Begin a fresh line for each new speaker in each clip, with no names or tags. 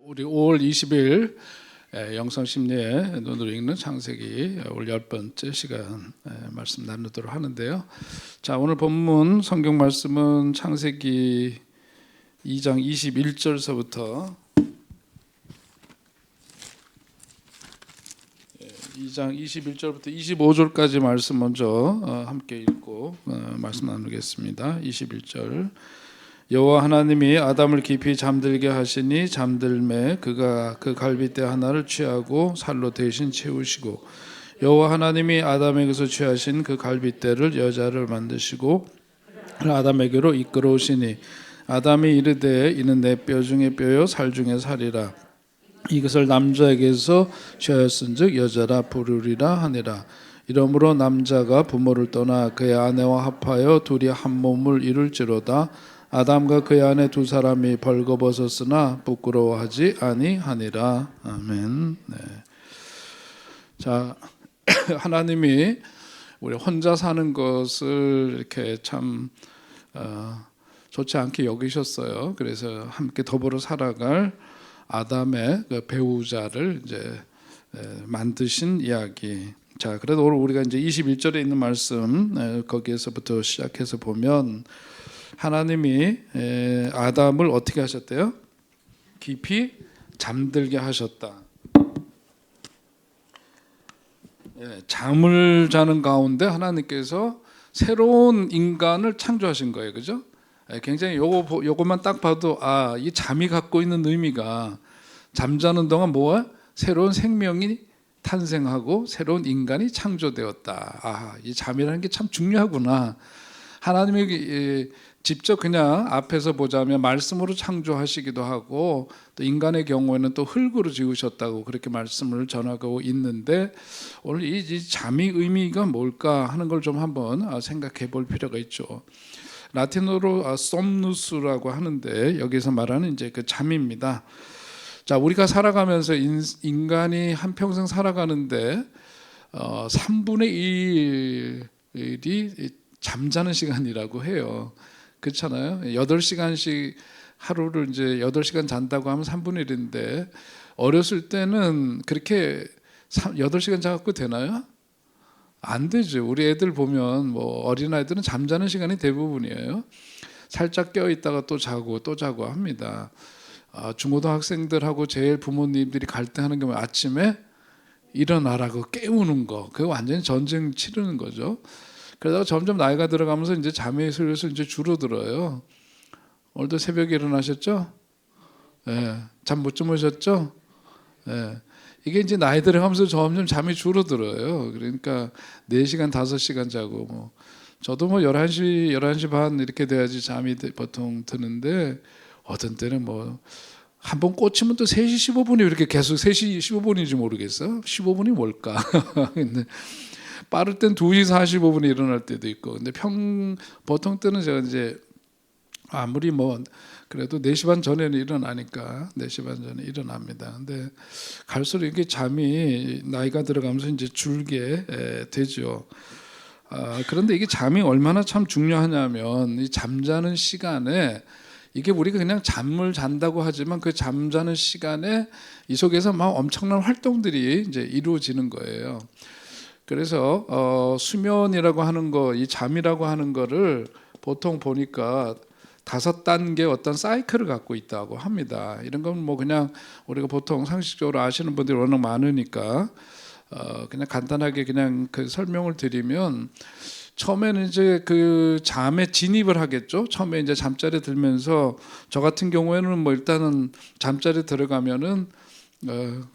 우리 5월 20일 영성심리의 눈으로 읽는 창세기 오늘 10번째 시간 말씀 나누도록 하는데요. 자, 오늘 본문 성경 말씀은 창세기 2장 21절서부터 2장 21절부터 25절까지 말씀 먼저 함께 읽고 말씀 나누겠습니다. 21절. 여호와 하나님이 아담을 깊이 잠들게 하시니 잠들매 그가 그 갈빗대 하나를 취하고 살로 대신 채우시고 여호와 하나님이 아담에게서 취하신 그 갈빗대를 여자를 만드시고 아담에게로 이끌어오시니 아담이 이르되 이는 내 뼈 중에 뼈요 살 중에 살이라 이것을 남자에게서 취하였은즉 여자라 부르리라 하니라. 이러므로 남자가 부모를 떠나 그의 아내와 합하여 둘이 한 몸을 이룰지로다. 아담과 그의 아내 두 사람이 벌거벗었으나 부끄러워하지 아니하니라. 아멘. 네. 자, 하나님이 우리 혼자 사는 것을 이렇게 참 좋지 않게 여기셨어요. 그래서 함께 더불어 살아갈 아담의 그 배우자를 이제 만드신 이야기. 자, 그래도 오늘 우리가 이제 21절에 있는 말씀 거기에서부터 시작해서 보면 하나님이 아담을 어떻게 하셨대요? 깊이 잠들게 하셨다. 잠을 자는 가운데 하나님께서 새로운 인간을 창조하신 거예요, 그죠? 굉장히 요것만 딱 봐도 이 잠이 갖고 있는 의미가 잠자는 동안 뭐야? 새로운 생명이 탄생하고 새로운 인간이 창조되었다. 이 잠이라는 게 참 중요하구나. 하나님이 직접 그냥 앞에서 보자면 말씀으로 창조하시기도 하고 또 인간의 경우에는 또 흙으로 지으셨다고 그렇게 말씀을 전하고 있는데 오늘 이 잠의 의미가 뭘까 하는 걸 좀 한번 생각해 볼 필요가 있죠. 라틴어로 솜누스라고 하는데 여기서 말하는 이제 그 잠입니다. 자, 우리가 살아가면서 인간이 한평생 살아가는데 3분의 1이 잠자는 시간이라고 해요. 그렇잖아요. 8시간씩 하루를 이제 8시간 잔다고 하면 3분의 1인데 어렸을 때는 그렇게 8시간 자갖고 되나요? 안 되죠. 우리 애들 보면 뭐 어린아이들은 잠자는 시간이 대부분이에요. 살짝 깨어 있다가 또 자고 합니다. 중고등학생들하고 제일 부모님들이 갈등하는 게 아침에 일어나라고 깨우는 거. 그거 완전히 전쟁 치르는 거죠. 그러다가 점점 나이가 들어가면서 이제 잠이 슬슬 이제 줄어들어요. 오늘도 새벽에 일어나셨죠? 잠 못 주무셨죠? 이게 이제 나이 들어가면서 점점 잠이 줄어들어요. 그러니까 4시간, 5시간 자고 뭐 저도 뭐 11시 반 이렇게 돼야지 잠이 보통 드는데 어떤 때는 뭐 한 번 꽂히면 또 3시 15분이 이렇게 계속 3시 15분인지 모르겠어. 15분이 뭘까? 근데 빠를 땐 2시 45분에 일어날 때도 있고. 근데 보통 때는 제가 이제 아무리 뭐 그래도 4시 반 전에는 일어나니까 4시 반 전에 일어납니다. 근데 갈수록 이게 잠이 나이가 들어가면서 이제 줄게 되죠. 그런데 이게 잠이 얼마나 참 중요하냐면 이 잠자는 시간에 이게 우리가 그냥 잠을 잔다고 하지만 그 잠자는 시간에 이 속에서 막 엄청난 활동들이 이제 이루어지는 거예요. 그래서 수면이라고 하는 거, 이 잠이라고 하는 거를 보통 보니까 5단계 어떤 사이클을 갖고 있다고 합니다. 이런 건 뭐 그냥 우리가 보통 상식적으로 아시는 분들이 워낙 많으니까 그냥 간단하게 그냥 그 설명을 드리면 처음에는 이제 그 잠에 진입을 하겠죠. 처음에 이제 잠자리에 들면서 저 같은 경우에는 뭐 일단은 잠자리에 들어가면은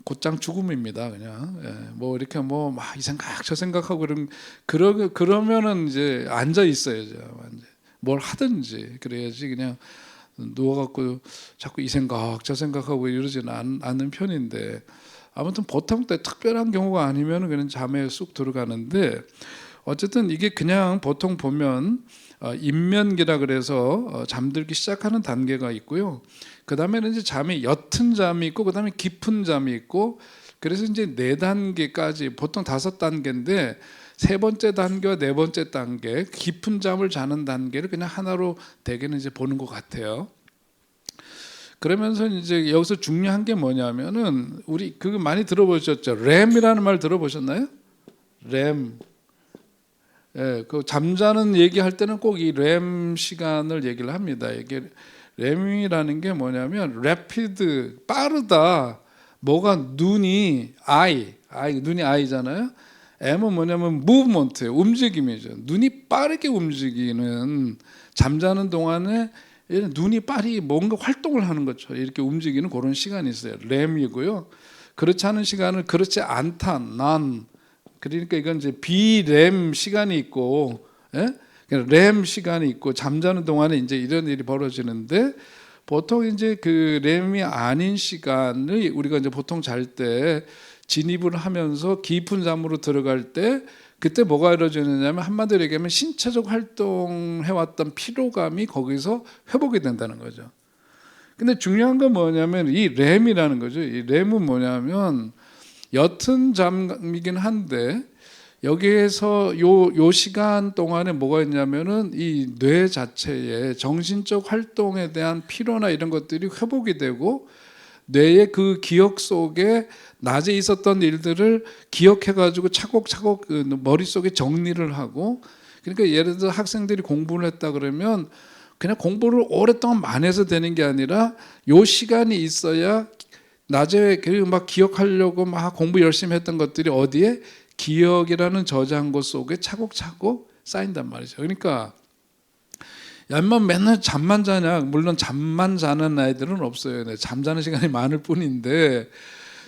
곧장 죽음입니다. 그냥 뭐 이렇게 뭐 막 이 생각 저 생각하고 그러면은 이제 앉아 있어야죠. 뭘 하든지 그래야지 그냥 누워갖고 자꾸 이 생각 저 생각하고 이러지는 않는 편인데 아무튼 보통 때 특별한 경우가 아니면 그냥 잠에 쑥 들어가는데 어쨌든 이게 그냥 보통 보면 인면기라 그래서 잠들기 시작하는 단계가 있고요. 그 다음에는 이제 잠이 옅은 잠이 있고 그 다음에 깊은 잠이 있고 그래서 이제 4단계까지 보통 5단계인데 3번째 단계와 4번째 단계 깊은 잠을 자는 단계를 그냥 하나로 대개는 이제 보는 것 같아요. 그러면서 이제 여기서 중요한 게 뭐냐면은 우리 그거 많이 들어보셨죠? 램이라는 말 들어보셨나요? 램. 예, 그 잠자는 얘기할 때는 꼭 이 램 시간을 얘기를 합니다. 이게 램이라는 게 뭐냐면 rapid, 빠르다. 뭐가 눈이 눈이 아이잖아요. M은 뭐냐면 무브먼트, 움직임이죠. 눈이 빠르게 움직이는, 잠자는 동안에 눈이 빨리 뭔가 활동을 하는 것처럼 이렇게 움직이는 그런 시간이 있어요. 램이고요. 그렇지 않은 시간은 그렇지 않다, 난. 그러니까 이건 이제 비램 시간이 있고, 예? 램 시간이 있고, 잠자는 동안에 이제 이런 일이 벌어지는데, 보통 이제 그 램이 아닌 시간을 우리가 이제 보통 잘 때 진입을 하면서 깊은 잠으로 들어갈 때, 그때 뭐가 이루어지느냐면 한마디로 얘기하면 신체적 활동해왔던 피로감이 거기서 회복이 된다는 거죠. 근데 중요한 건 뭐냐면 이 램이라는 거죠. 이 램은 뭐냐면 옅은 잠이긴 한데, 여기에서 요 시간 동안에 뭐가 있냐면은 이 뇌 자체의 정신적 활동에 대한 피로나 이런 것들이 회복이 되고, 뇌의 그 기억 속에 낮에 있었던 일들을 기억해가지고 차곡차곡 그 머릿속에 정리를 하고, 그러니까 예를 들어 학생들이 공부를 했다 그러면 그냥 공부를 오랫동안 많이 해서 되는 게 아니라 요 시간이 있어야 낮에 막 기억하려고 막 공부 열심히 했던 것들이 어디에 기억이라는 저장고 속에 차곡차곡 쌓인단 말이죠. 그러니까 야만 맨날 잠만 자냐? 물론 잠만 자는 아이들은 없어요. 잠자는 시간이 많을 뿐인데,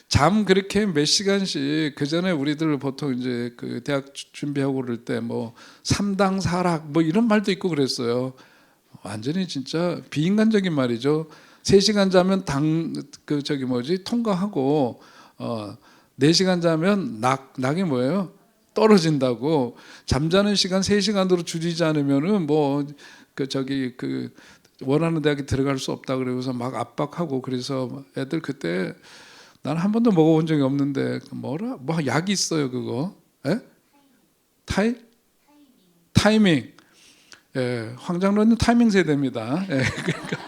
잠 그렇게 몇 시간씩, 그 전에 우리들 보통 이제 그 대학 준비하고 그럴 때 뭐 3당 4락 뭐 이런 말도 있고 그랬어요. 완전히 진짜 비인간적인 말이죠. 3시간 자면 통과하고 4시간 자면 낙이 뭐예요? 떨어진다고. 잠자는 시간 3시간으로 줄이지 않으면은 원하는 대학에 들어갈 수 없다 그러고서 막 압박하고, 그래서 애들 그때 난 한 번도 먹어본 적이 없는데 뭐 약이 있어요 그거. 예? 타이밍. 예, 황장로는 타이밍 세대입니다. 예, 그러니까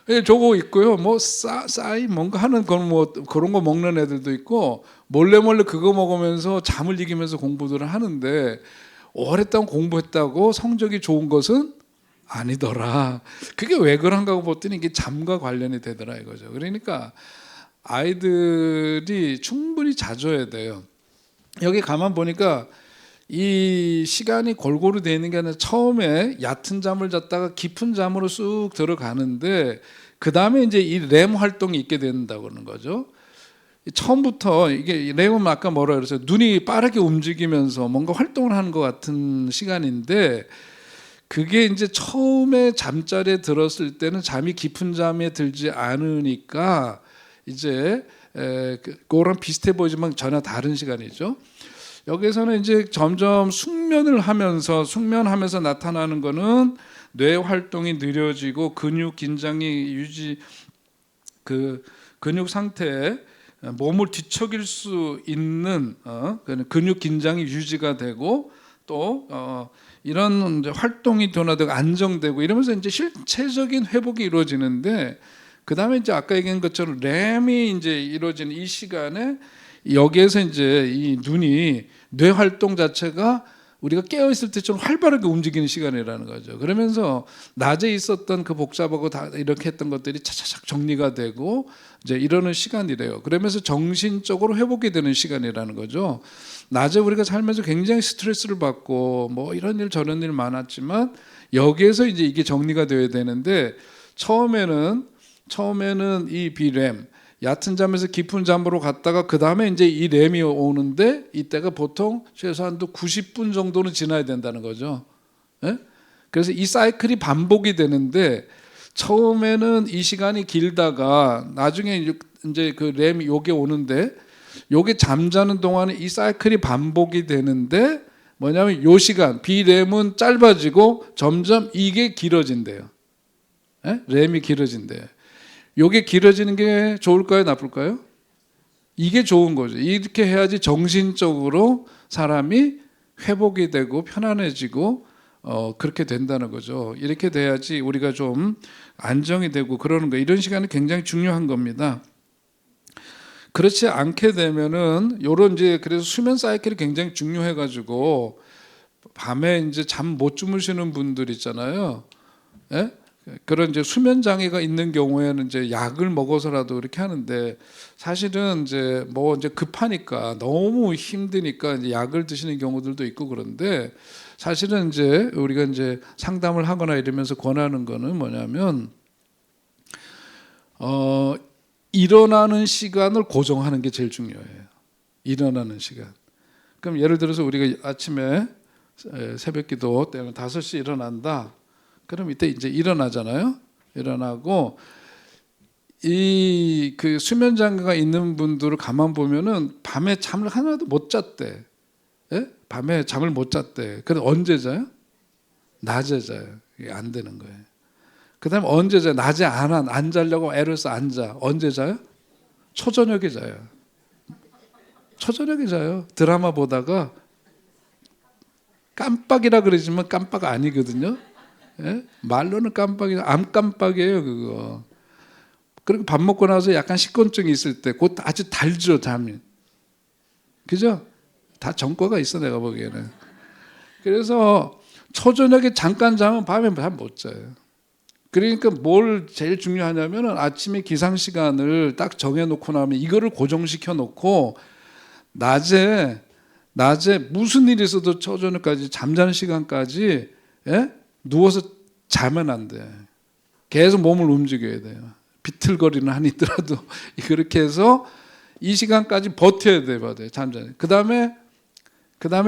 예, 저거 있고요. 뭐 싸이 뭔가 하는 그런 거 먹는 애들도 있고, 몰래 그거 먹으면서 잠을 이기면서 공부들을 하는데, 오랫동안 공부했다고 성적이 좋은 것은 아니더라. 그게 왜 그런가 하고 봤더니 이게 잠과 관련이 되더라 이거죠. 그러니까 아이들이 충분히 자줘야 돼요. 여기 가만 보니까 이 시간이 골고루 되어 있는 게 아니라 처음에 얕은 잠을 잤다가 깊은 잠으로 쑥 들어가는데, 그 다음에 이제 이 램 활동이 있게 된다고 그러는 거죠. 처음부터 이게 램은 아까 뭐라 그랬어요? 눈이 빠르게 움직이면서 뭔가 활동을 하는 것 같은 시간인데, 그게 이제 처음에 잠자리에 들었을 때는 잠이 깊은 잠에 들지 않으니까 이제 그거랑 비슷해 보이지만 전혀 다른 시간이죠. 여기서는 이제 점점 숙면하면서 나타나는 거는 뇌 활동이 느려지고 근육 긴장이 근육 상태에 몸을 뒤척일 수 있는 근육 긴장이 유지가 되고, 또 이런 활동이 둔화되고 안정되고 이러면서 이제 실체적인 회복이 이루어지는데, 그 다음에 이제 아까 얘기한 것처럼 램이 이제 이루어지는 이 시간에 여기에서 이제 이 눈이 뇌 활동 자체가 우리가 깨어 있을 때처럼 활발하게 움직이는 시간이라는 거죠. 그러면서 낮에 있었던 그 복잡하고 다 이렇게 했던 것들이 차차착 정리가 되고 이제 이러는 시간이래요. 그러면서 정신적으로 회복이 되는 시간이라는 거죠. 낮에 우리가 살면서 굉장히 스트레스를 받고 뭐 이런 일 저런 일 많았지만, 여기에서 이제 이게 정리가 되어야 되는데, 처음에는 이 비램, 얕은 잠에서 깊은 잠으로 갔다가 그 다음에 이제 이 램이 오는데, 이때가 보통 최소한도 90분 정도는 지나야 된다는 거죠. 예? 그래서 이 사이클이 반복이 되는데, 처음에는 이 시간이 길다가 나중에 이제 그 램이 요게 오는데, 요게 잠자는 동안에 이 사이클이 반복이 되는데, 뭐냐면 요 시간 비램은 짧아지고 점점 이게 길어진대요. 예? 램이 길어진대요. 요게 길어지는 게 좋을까요, 나쁠까요? 이게 좋은 거죠. 이렇게 해야지 정신적으로 사람이 회복이 되고 편안해지고 그렇게 된다는 거죠. 이렇게 돼야지 우리가 좀 안정이 되고 그러는 거. 이런 시간이 굉장히 중요한 겁니다. 그렇지 않게 되면은 요런 이제 그래서 수면 사이클이 굉장히 중요해가지고 밤에 이제 잠 못 주무시는 분들 있잖아요. 예? 그런 이제 수면 장애가 있는 경우에는 이제 약을 먹어서라도 이렇게 하는데 사실은 이제 뭐 이제 급하니까 너무 힘드니까 이제 약을 드시는 경우들도 있고 그런데 사실은 이제 우리가 이제 상담을 하거나 이러면서 권하는 거는 뭐냐면 일어나는 시간을 고정하는 게 제일 중요해요. 일어나는 시간. 그럼 예를 들어서 우리가 아침에 새벽기도 때는 5시 일어난다. 그럼 이때 이제 일어나잖아요. 일어나고 이 그 수면 장애가 있는 분들을 가만 보면은 밤에 잠을 하나도 못 잤대. 예? 밤에 잠을 못 잤대. 그래서 언제 자요? 낮에 자요. 이게 안 되는 거예요. 그다음에 언제 자요? 낮에 안 자려고 애를 써 안 자. 언제 자요? 초저녁에 자요. 초저녁에 자요. 드라마 보다가 깜빡이라 그러지만 깜빡 아니거든요. 예? 말로는 깜빡이, 암 깜빡이에요 그거. 그리고 밥 먹고 나서 약간 식곤증이 있을 때, 그것 아주 달죠 잠이. 그죠? 다 전과가 있어 내가 보기에는. 그래서 초저녁에 잠깐 자면 밤에 잠 못 자요. 그러니까 뭘 제일 중요하냐면은 아침에 기상 시간을 딱 정해놓고 나면 이거를 고정시켜 놓고 낮에 무슨 일이 있어도 초저녁까지 잠자는 시간까지 예? 누워서 자면 안 돼. 계속 몸을 움직여야 돼요. 비틀거리는 한이 있더라도 그렇게 해서 이 시간까지 버텨야 돼요. 잠자는. 그다음에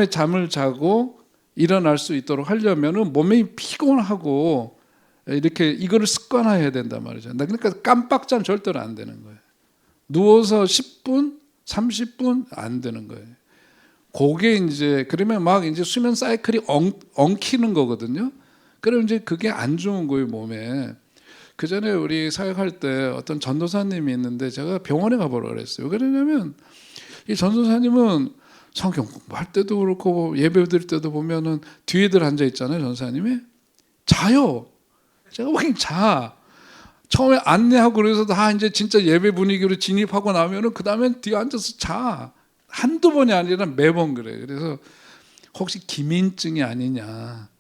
잠을 자고 일어날 수 있도록 하려면은 몸이 피곤하고 이렇게 이거를 습관화해야 된단 말이죠. 그러니까 깜빡잠 절대로 안 되는 거예요. 누워서 10분, 30분 안 되는 거예요. 그게 이제 그러면 막 이제 수면 사이클이 엉키는 거거든요. 그럼 이제 그게 안 좋은 거예요, 몸에. 그 전에 우리 사역할 때 어떤 전도사님이 있는데 제가 병원에 가보라 그랬어요. 왜 그러냐면 이 전도사님은 성경 공부할 때도 그렇고 예배 드릴 때도 보면은 뒤에들 앉아 있잖아요, 전도사님이. 자요. 제가 보기엔 자. 처음에 안내하고 그래서 다 이제 진짜 예배 분위기로 진입하고 나면은 그 다음엔 뒤에 앉아서 자. 한두 번이 아니라 매번 그래. 그래서 혹시 기민증이 아니냐.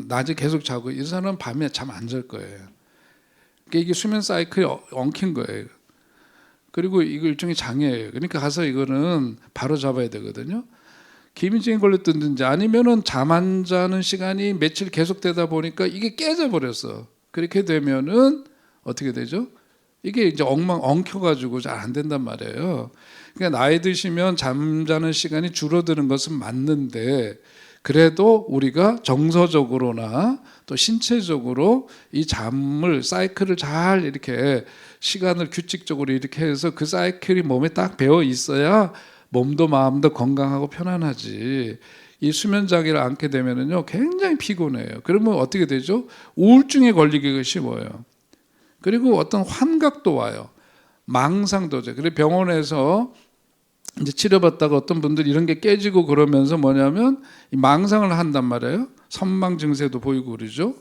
낮에 계속 자고 이 사람은 밤에 잠 안 잘 거예요. 그러니까 이게 수면 사이클이 엉킨 거예요. 그리고 이거 일종의 장애예요. 그러니까 가서 이거는 바로 잡아야 되거든요. 기민증에 걸렸든지 아니면은 잠 안 자는 시간이 며칠 계속되다 보니까 이게 깨져버렸어. 그렇게 되면은 어떻게 되죠? 이게 이제 엉켜가지고 잘 안 된단 말이에요. 그러니까 나이 드시면 잠자는 시간이 줄어드는 것은 맞는데 그래도 우리가 정서적으로나 또 신체적으로 이 잠을 사이클을 잘 이렇게 시간을 규칙적으로 이렇게 해서 그 사이클이 몸에 딱 배어 있어야 몸도 마음도 건강하고 편안하지. 이 수면 장애를 앓게 되면은요 굉장히 피곤해요. 그러면 어떻게 되죠? 우울증에 걸리기가 쉬워요. 그리고 어떤 환각도 와요. 망상도 오죠. 그래서 병원에서 이제 치료받다가 어떤 분들 이런 게 깨지고 그러면서 뭐냐면 이 망상을 한단 말이에요. 선망 증세도 보이고 그러죠.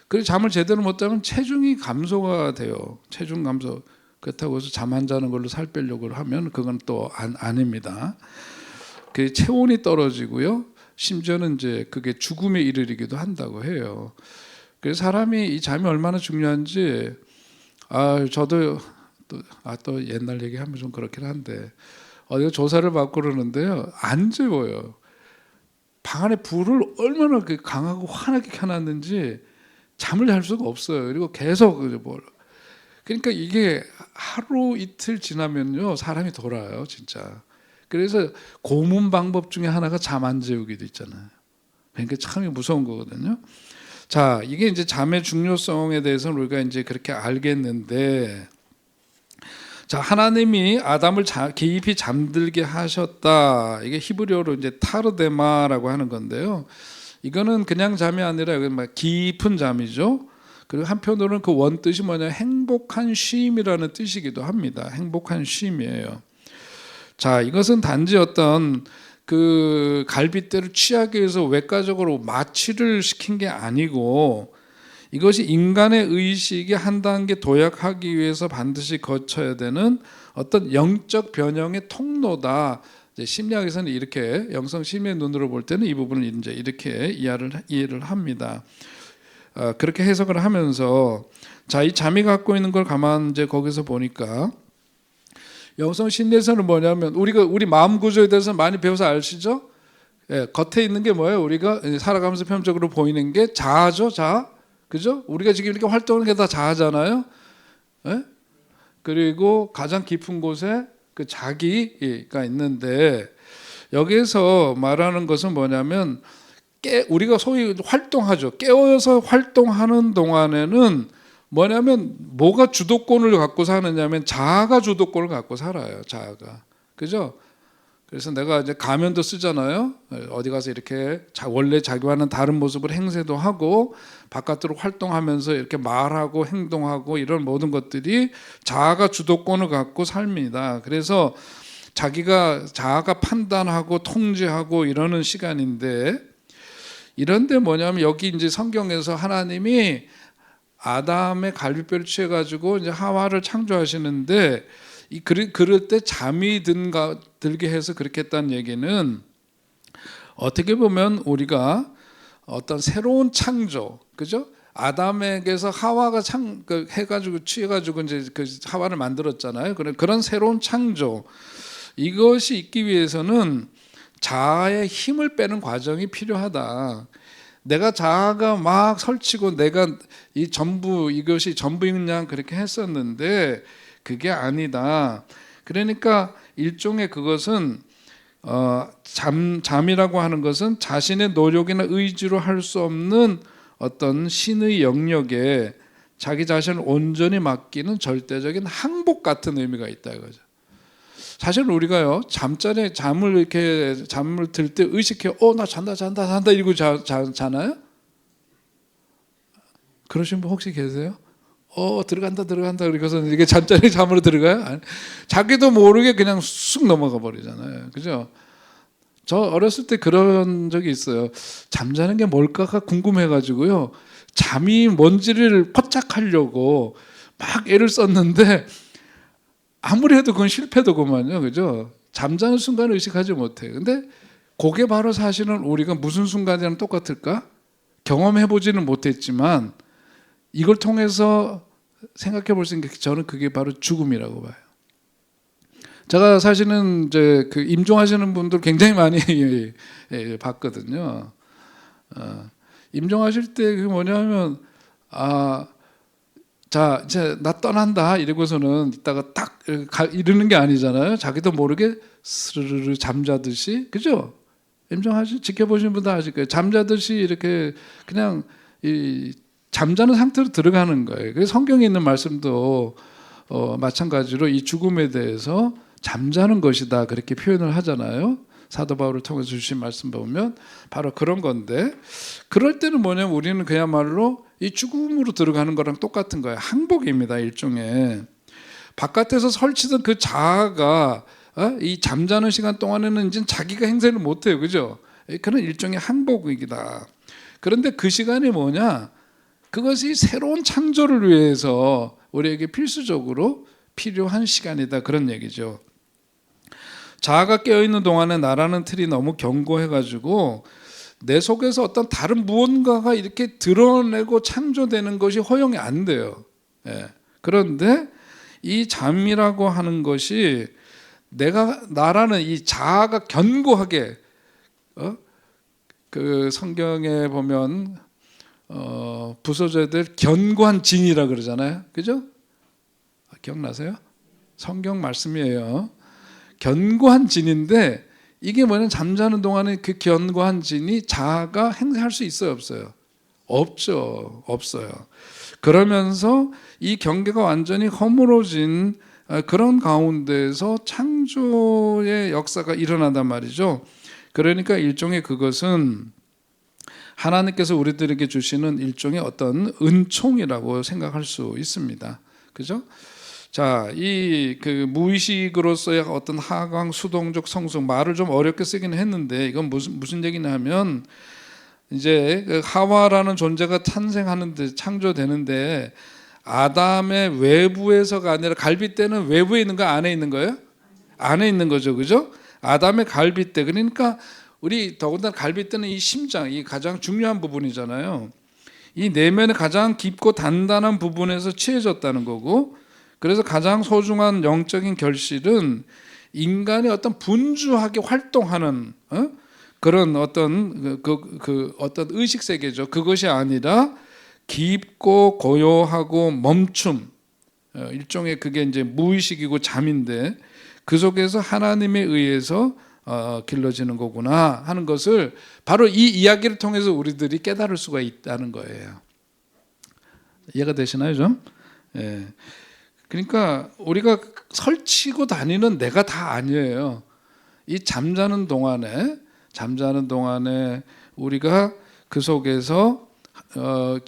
그래서 잠을 제대로 못 자면 체중이 감소가 돼요. 체중 감소. 그렇다고 해서 잠 안 자는 걸로 살 빼려고 하면 그건 또 아닙니다. 그 체온이 떨어지고요. 심지어는 이제 그게 죽음에 이르기도 한다고 해요. 그래서 사람이 이 잠이 얼마나 중요한지 저도 또 옛날 얘기하면 좀 그렇긴 한데 어디가 조사를 받고 그러는데요. 안 재워요. 방 안에 불을 얼마나 강하고 환하게 켜놨는지 잠을 잘 수가 없어요. 그리고 계속 그러니까 이게 하루 이틀 지나면요 사람이 돌아요 진짜. 그래서 고문 방법 중에 하나가 잠 안 재우기도 있잖아요. 그러니까 참 무서운 거거든요. 자, 이게 이제 잠의 중요성에 대해서는 우리가 이제 그렇게 알겠는데, 자, 하나님이 아담을 깊이 잠들게 하셨다. 이게 히브리어로 이제 타르데마라고 하는 건데요. 이거는 그냥 잠이 아니라 막 깊은 잠이죠. 그리고 한편으로는 그 원뜻이 뭐냐, 행복한 쉼이라는 뜻이기도 합니다. 행복한 쉼이에요. 자, 이것은 단지 어떤 그 갈빗대를 취하기 위해서 외과적으로 마취를 시킨 게 아니고 이것이 인간의 의식이 한 단계 도약하기 위해서 반드시 거쳐야 되는 어떤 영적 변형의 통로다. 이제 심리학에서는 이렇게 영성 심리의 눈으로 볼 때는 이 부분을 이제 이렇게 이해를 합니다. 그렇게 해석을 하면서 자, 이 잠이 갖고 있는 걸 가만 이제 거기서 보니까 영성 심리에서는 뭐냐면 우리 마음 구조에 대해서 많이 배워서 아시죠? 예, 겉에 있는 게 뭐예요? 우리가 살아가면서 표면적으로 보이는 게 자아죠, 자아. 그죠? 우리가 지금 이렇게 활동하는 게 다 자아잖아요. 예? 그리고 가장 깊은 곳에 그 자기가 있는데 여기에서 말하는 것은 뭐냐면 우리가 소위 활동하죠. 깨어서 활동하는 동안에는 뭐냐면 뭐가 주도권을 갖고 사느냐면 자아가 주도권을 갖고 살아요. 자아가. 그죠? 그래서 내가 이제 가면도 쓰잖아요. 어디 가서 이렇게 원래 자기와는 다른 모습을 행세도 하고 바깥으로 활동하면서 이렇게 말하고 행동하고 이런 모든 것들이 자아가 주도권을 갖고 삽니다. 그래서 자아가 판단하고 통제하고 이러는 시간인데 이런데 뭐냐면 여기 이제 성경에서 하나님이 아담의 갈빗뼈를 취해가지고 이제 하와를 창조하시는데 그럴 때 잠이 들게 해서 그렇게 했다는 얘기는 어떻게 보면 우리가 어떤 새로운 창조, 그죠? 아담에게서 하와가 해가지고 취해가지고 이제 그 하와를 만들었잖아요. 그런 새로운 창조 이것이 있기 위해서는 자아의 힘을 빼는 과정이 필요하다. 내가 자아가 막 설치고 내가 이것이 전부이냐 그렇게 했었는데 그게 아니다. 그러니까 일종의 그것은 잠이라고 하는 것은 자신의 노력이나 의지로 할 수 없는 어떤 신의 영역에 자기 자신을 온전히 맡기는 절대적인 항복 같은 의미가 있다 이거죠. 사실 우리가요 잠을 들 때 의식해 나 잔다 이러고 자나요? 그러신 분 혹시 계세요? 들어간다 그래서 이게 잠자리 잠으로 들어가요? 자기도 모르게 그냥 쑥 넘어가 버리잖아요. 그죠? 저 어렸을 때 그런 적이 있어요. 잠자는 게 뭘까가 궁금해가지고요. 잠이 뭔지를 포착하려고 막 애를 썼는데 아무리 해도 그건 실패도구만요. 그죠? 잠자는 순간을 의식하지 못해요. 근데 그게 바로 사실은 우리가 무슨 순간이랑 똑같을까? 경험해보지는 못했지만 이걸 통해서 생각해 볼 수 있는 게 저는 그게 바로 죽음이라고 봐요. 제가 사실은 이제 그 임종하시는 분들 굉장히 많이 봤거든요. 임종하실 때 그게 뭐냐면 자 이제 나 떠난다 이러고서는 이따가 딱 이러는 게 아니잖아요. 자기도 모르게 스르르 잠자듯이 그죠? 지켜보신 분도 아실 거예요. 잠자듯이 이렇게 그냥 잠자는 상태로 들어가는 거예요. 그래서 성경에 있는 말씀도 마찬가지로 이 죽음에 대해서 잠자는 것이다 그렇게 표현을 하잖아요. 사도 바울을 통해서 주신 말씀 보면 바로 그런 건데 그럴 때는 뭐냐면 우리는 그야말로 이 죽음으로 들어가는 거랑 똑같은 거예요. 항복입니다. 일종의 바깥에서 설치던 그 자아가 이 잠자는 시간 동안에는 이제 자기가 행세를 못해요. 그죠? 그런 일종의 항복이다. 그런데 그 시간이 뭐냐? 그것이 새로운 창조를 위해서 우리에게 필수적으로 필요한 시간이다 그런 얘기죠. 자아가 깨어있는 동안에 나라는 틀이 너무 견고해가지고 내 속에서 어떤 다른 무언가가 이렇게 드러내고 창조되는 것이 허용이 안 돼요. 그런데 이 잠이라고 하는 것이 나라는 이 자아가 견고하게 그 성경에 보면 부소자들 견고한 진이라 그러잖아요. 그죠? 기억나세요? 성경 말씀이에요. 견고한 진인데 이게 뭐냐면 잠자는 동안에 그 견고한 진이 자아가 행사할 수 있어요, 없어요? 없어요. 그러면서 이 경계가 완전히 허물어진 그런 가운데에서 창조의 역사가 일어난단 말이죠. 그러니까 일종의 그것은 하나님께서 우리들에게 주시는 일종의 어떤 은총이라고 생각할 수 있습니다. 그죠? 자, 이 그 무의식으로서의 어떤 하강, 수동적 성숙, 말을 좀 어렵게 쓰긴 했는데 이건 무슨 얘기냐면 이제 그 하와라는 존재가 탄생하는데, 창조되는데 아담의 외부에서가 아니라 갈빗대는 외부에 있는 거, 안에 있는 거예요? 안에 있는 거죠, 그죠? 아담의 갈빗대. 그러니까 우리 더군다나 갈빗대는 이 심장, 이 가장 중요한 부분이잖아요. 이 내면의 가장 깊고 단단한 부분에서 취해졌다는 거고, 그래서 가장 소중한 영적인 결실은 인간이 어떤 분주하게 활동하는 그런 어떤 어떤 의식 세계죠. 그것이 아니라 깊고 고요하고 멈춤, 일종의 그게 이제 무의식이고 잠인데 그 속에서 하나님에 의해서 길러지는 거구나 하는 것을 바로 이 이야기를 통해서 우리들이 깨달을 수가 있다는 거예요. 이해가 되시나요, 좀? 예. 그러니까 우리가 설치고 다니는 내가 다 아니에요. 이 잠자는 동안에 우리가 그 속에서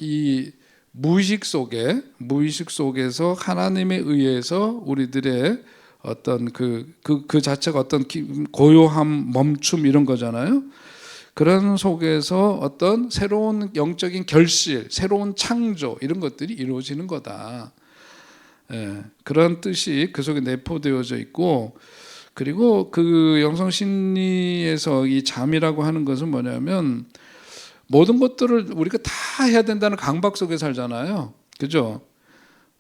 이 무의식 속에서 하나님에 의해서 우리들의 어떤 그 자체가 어떤 고요함, 멈춤 이런 거잖아요. 그런 속에서 어떤 새로운 영적인 결실, 새로운 창조 이런 것들이 이루어지는 거다. 예, 그런 뜻이 그 속에 내포되어져 있고, 그리고 그 영성 심리에서 이 잠이라고 하는 것은 뭐냐면 모든 것들을 우리가 다 해야 된다는 강박 속에 살잖아요. 그죠?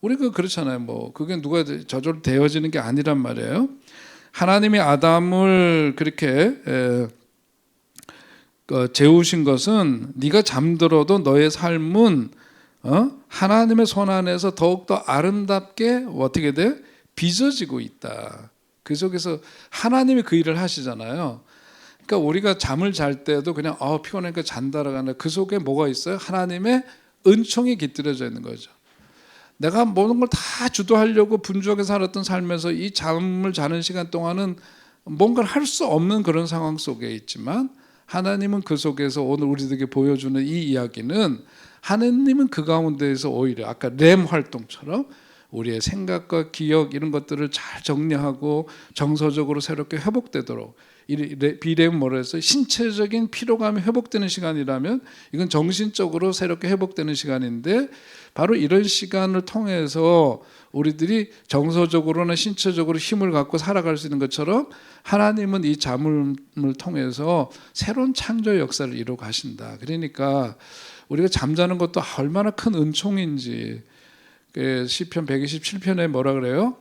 우리가 그렇잖아요. 뭐 그게 누가 저절로 되어지는 게 아니란 말이에요. 하나님이 아담을 그렇게 재우신 것은 네가 잠들어도 너의 삶은 하나님의 손 안에서 더욱더 아름답게 어떻게 돼? 빚어지고 있다. 그 속에서 하나님이 그 일을 하시잖아요. 그러니까 우리가 잠을 잘 때도 그냥 피곤하니까 잔다라고 하는데 그 속에 뭐가 있어요? 하나님의 은총이 깃들여져 있는 거죠. 내가 모든 걸 다 주도하려고 분주하게 살았던 삶에서 이 잠을 자는 시간 동안은 뭔가를 할 수 없는 그런 상황 속에 있지만 하나님은 그 속에서 오늘 우리들에게 보여주는 이 이야기는 하나님은 그 가운데에서 오히려 아까 램 활동처럼 우리의 생각과 기억 이런 것들을 잘 정리하고 정서적으로 새롭게 회복되도록, 비렘은 뭐라 했어요? 신체적인 피로감이 회복되는 시간이라면 이건 정신적으로 새롭게 회복되는 시간인데 바로 이런 시간을 통해서 우리들이 정서적으로나 신체적으로 힘을 갖고 살아갈 수 있는 것처럼 하나님은 이 잠을 통해서 새로운 창조 역사를 이루어 가신다. 그러니까 우리가 잠자는 것도 얼마나 큰 은총인지, 시편 127편에 뭐라 그래요?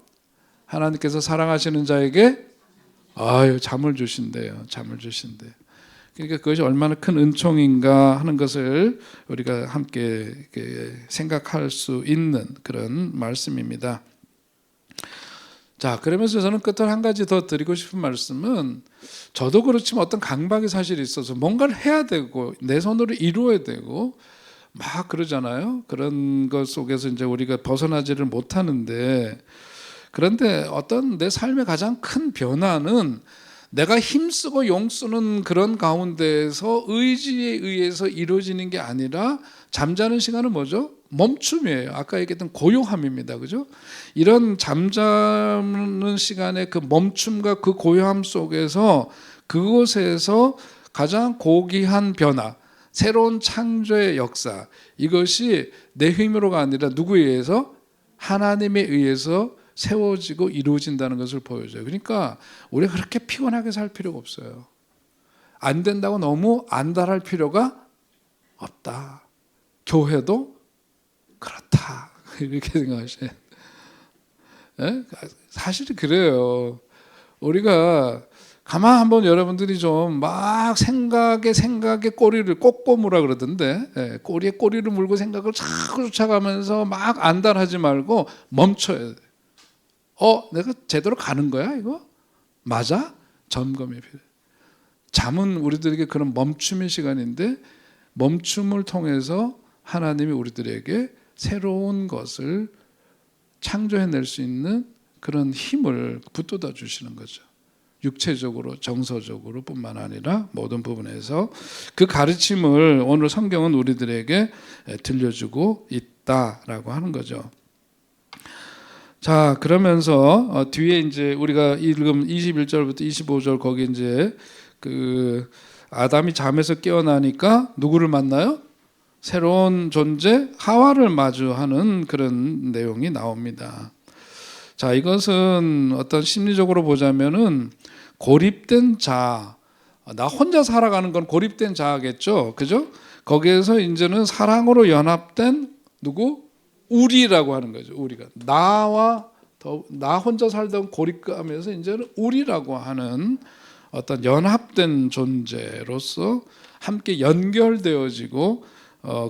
하나님께서 사랑하시는 자에게 잠을 주신대요. 잠을 주신대요. 그러니까 그것이 얼마나 큰 은총인가 하는 것을 우리가 함께 생각할 수 있는 그런 말씀입니다. 자, 그러면서 저는 끝으로 한 가지 더 드리고 싶은 말씀은, 저도 그렇지만 어떤 강박이 사실 있어서 뭔가를 해야 되고 내 손으로 이루어야 되고 막 그러잖아요. 그런 것 속에서 이제 우리가 벗어나지를 못하는데, 그런데 어떤 내 삶의 가장 큰 변화는 내가 힘쓰고 용쓰는 그런 가운데에서 의지에 의해서 이루어지는 게 아니라 잠자는 시간은 뭐죠? 멈춤이에요. 아까 얘기했던 고요함입니다. 그죠? 이런 잠자는 시간의 그 멈춤과 그 고요함 속에서 그곳에서 가장 고귀한 변화, 새로운 창조의 역사, 이것이 내 힘으로가 아니라 누구에 의해서? 하나님에 의해서 세워지고 이루어진다는 것을 보여줘요. 그러니까 우리가 그렇게 피곤하게 살 필요가 없어요. 안 된다고 너무 안달할 필요가 없다. 교회도 그렇다. 이렇게 생각하셔요. 네? 사실은 그래요. 우리가 가만 한번 여러분들이 좀 막 생각에 꼬리를 꼬꼬무라 그러던데, 꼬리에 꼬리를 물고 생각을 자꾸 쫓아가면서 막 안달하지 말고 멈춰야 돼. 내가 제대로 가는 거야 이거? 맞아? 점검이 필요해. 잠은 우리들에게 그런 멈춤의 시간인데, 멈춤을 통해서 하나님이 우리들에게 새로운 것을 창조해낼 수 있는 그런 힘을 붙돋아 주시는 거죠. 육체적으로, 정서적으로 뿐만 아니라 모든 부분에서 그 가르침을 오늘 성경은 우리들에게 들려주고 있다라고 하는 거죠. 자, 그러면서 뒤에 이제 우리가 읽은 21절부터 25절 거기 이제 그 아담이 잠에서 깨어나니까 누구를 만나요? 새로운 존재 하와를 마주하는 그런 내용이 나옵니다. 자, 이것은 어떤 심리적으로 보자면은 고립된 자, 나 혼자 살아가는 건 고립된 자겠죠, 그죠? 거기에서 이제는 사랑으로 연합된 누구? 우리라고 하는 거죠. 우리가 나 혼자 살던 고립감에서 이제는 우리라고 하는 어떤 연합된 존재로서 함께 연결되어지고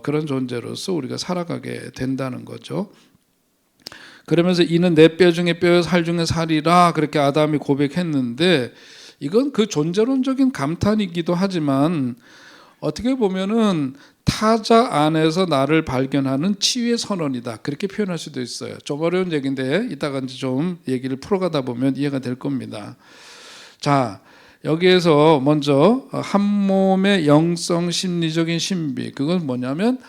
그런 존재로서 우리가 살아가게 된다는 거죠. 그러면서 이는 내 뼈 중에 뼈요 살 중에 살이라 그렇게 아담이 고백했는데 이건 그 존재론적인 감탄이기도 하지만 어떻게 보면은 타자 안에서 나를 발견하는 치유의 선언이다 그렇게 표현할 수도 있어요. 좀 어려운 얘기인데 이따가 이제 좀 얘기를 풀어가다 보면 이해가 될 겁니다. 자, 여기에서 먼저 한 몸의 영성 심리적인 신비 그건 뭐냐면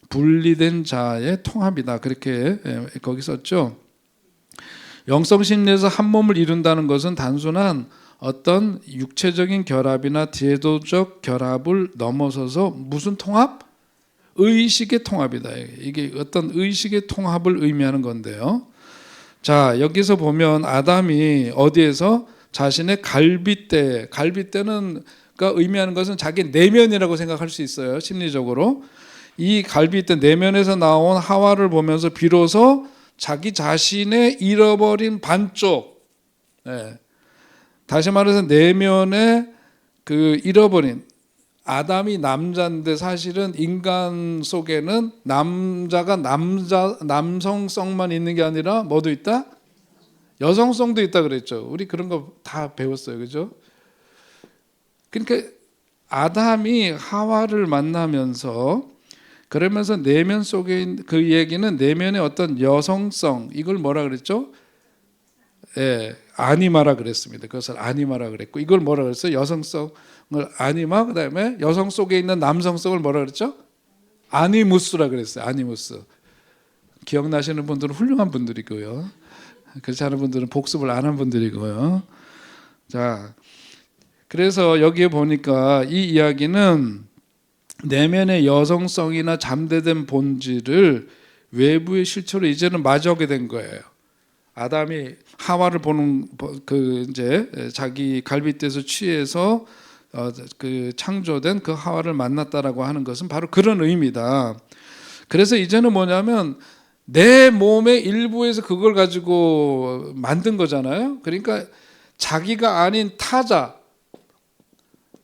분리된 자의 통합이다 그렇게 거기 썼죠. 영성 심리에서 한 몸을 이룬다는 것은 단순한 어떤 육체적인 결합이나 제도적 결합을 넘어서서 무슨 통합? 의식의 통합이다. 이게 어떤 의식의 통합을 의미하는 건데요. 자, 여기서 보면 아담이 어디에서 자신의 갈빗대는 의미하는 것은 자기 내면이라고 생각할 수 있어요. 심리적으로. 이 갈빗대 내면에서 나온 하와를 보면서 비로소 자기 자신의 잃어버린 반쪽, 다시 말해서 내면의 그 잃어버린 아담이 남자인데 사실은 인간 속에는 남자가 남성성만 있는 게 아니라 뭐도 있다? 여성성도 있다 그랬죠. 우리 그런 거 다 배웠어요, 그죠? 그러니까 아담이 하와를 만나면서 그러면서 내면 속에 있는 그 얘기는 내면의 어떤 여성성 이걸 뭐라 그랬죠? 아니마라 그랬습니다. 그것을 아니마라 그랬고 이걸 뭐라 그랬어요? 여성성을 아니마 그다음에 여성 속에 있는 남성성을 뭐라 그랬죠? 아니무스라 그랬어요. 아니무스. 기억나시는 분들은 훌륭한 분들이고요. 그렇지 않은 분들은 복습을 안 한 분들이고요. 자, 그래서 여기에 보니까 이 이야기는 내면의 여성성이나 잠재된 본질을 외부의 실체로 이제는 마주하게 된 거예요. 아담이 하와를 보는 그 이제 자기 갈빗대에서 취해서 그 창조된 그 하와를 만났다라고 하는 것은 바로 그런 의미다. 그래서 이제는 뭐냐면 내 몸의 일부에서 그걸 가지고 만든 거잖아요. 그러니까 자기가 아닌 타자,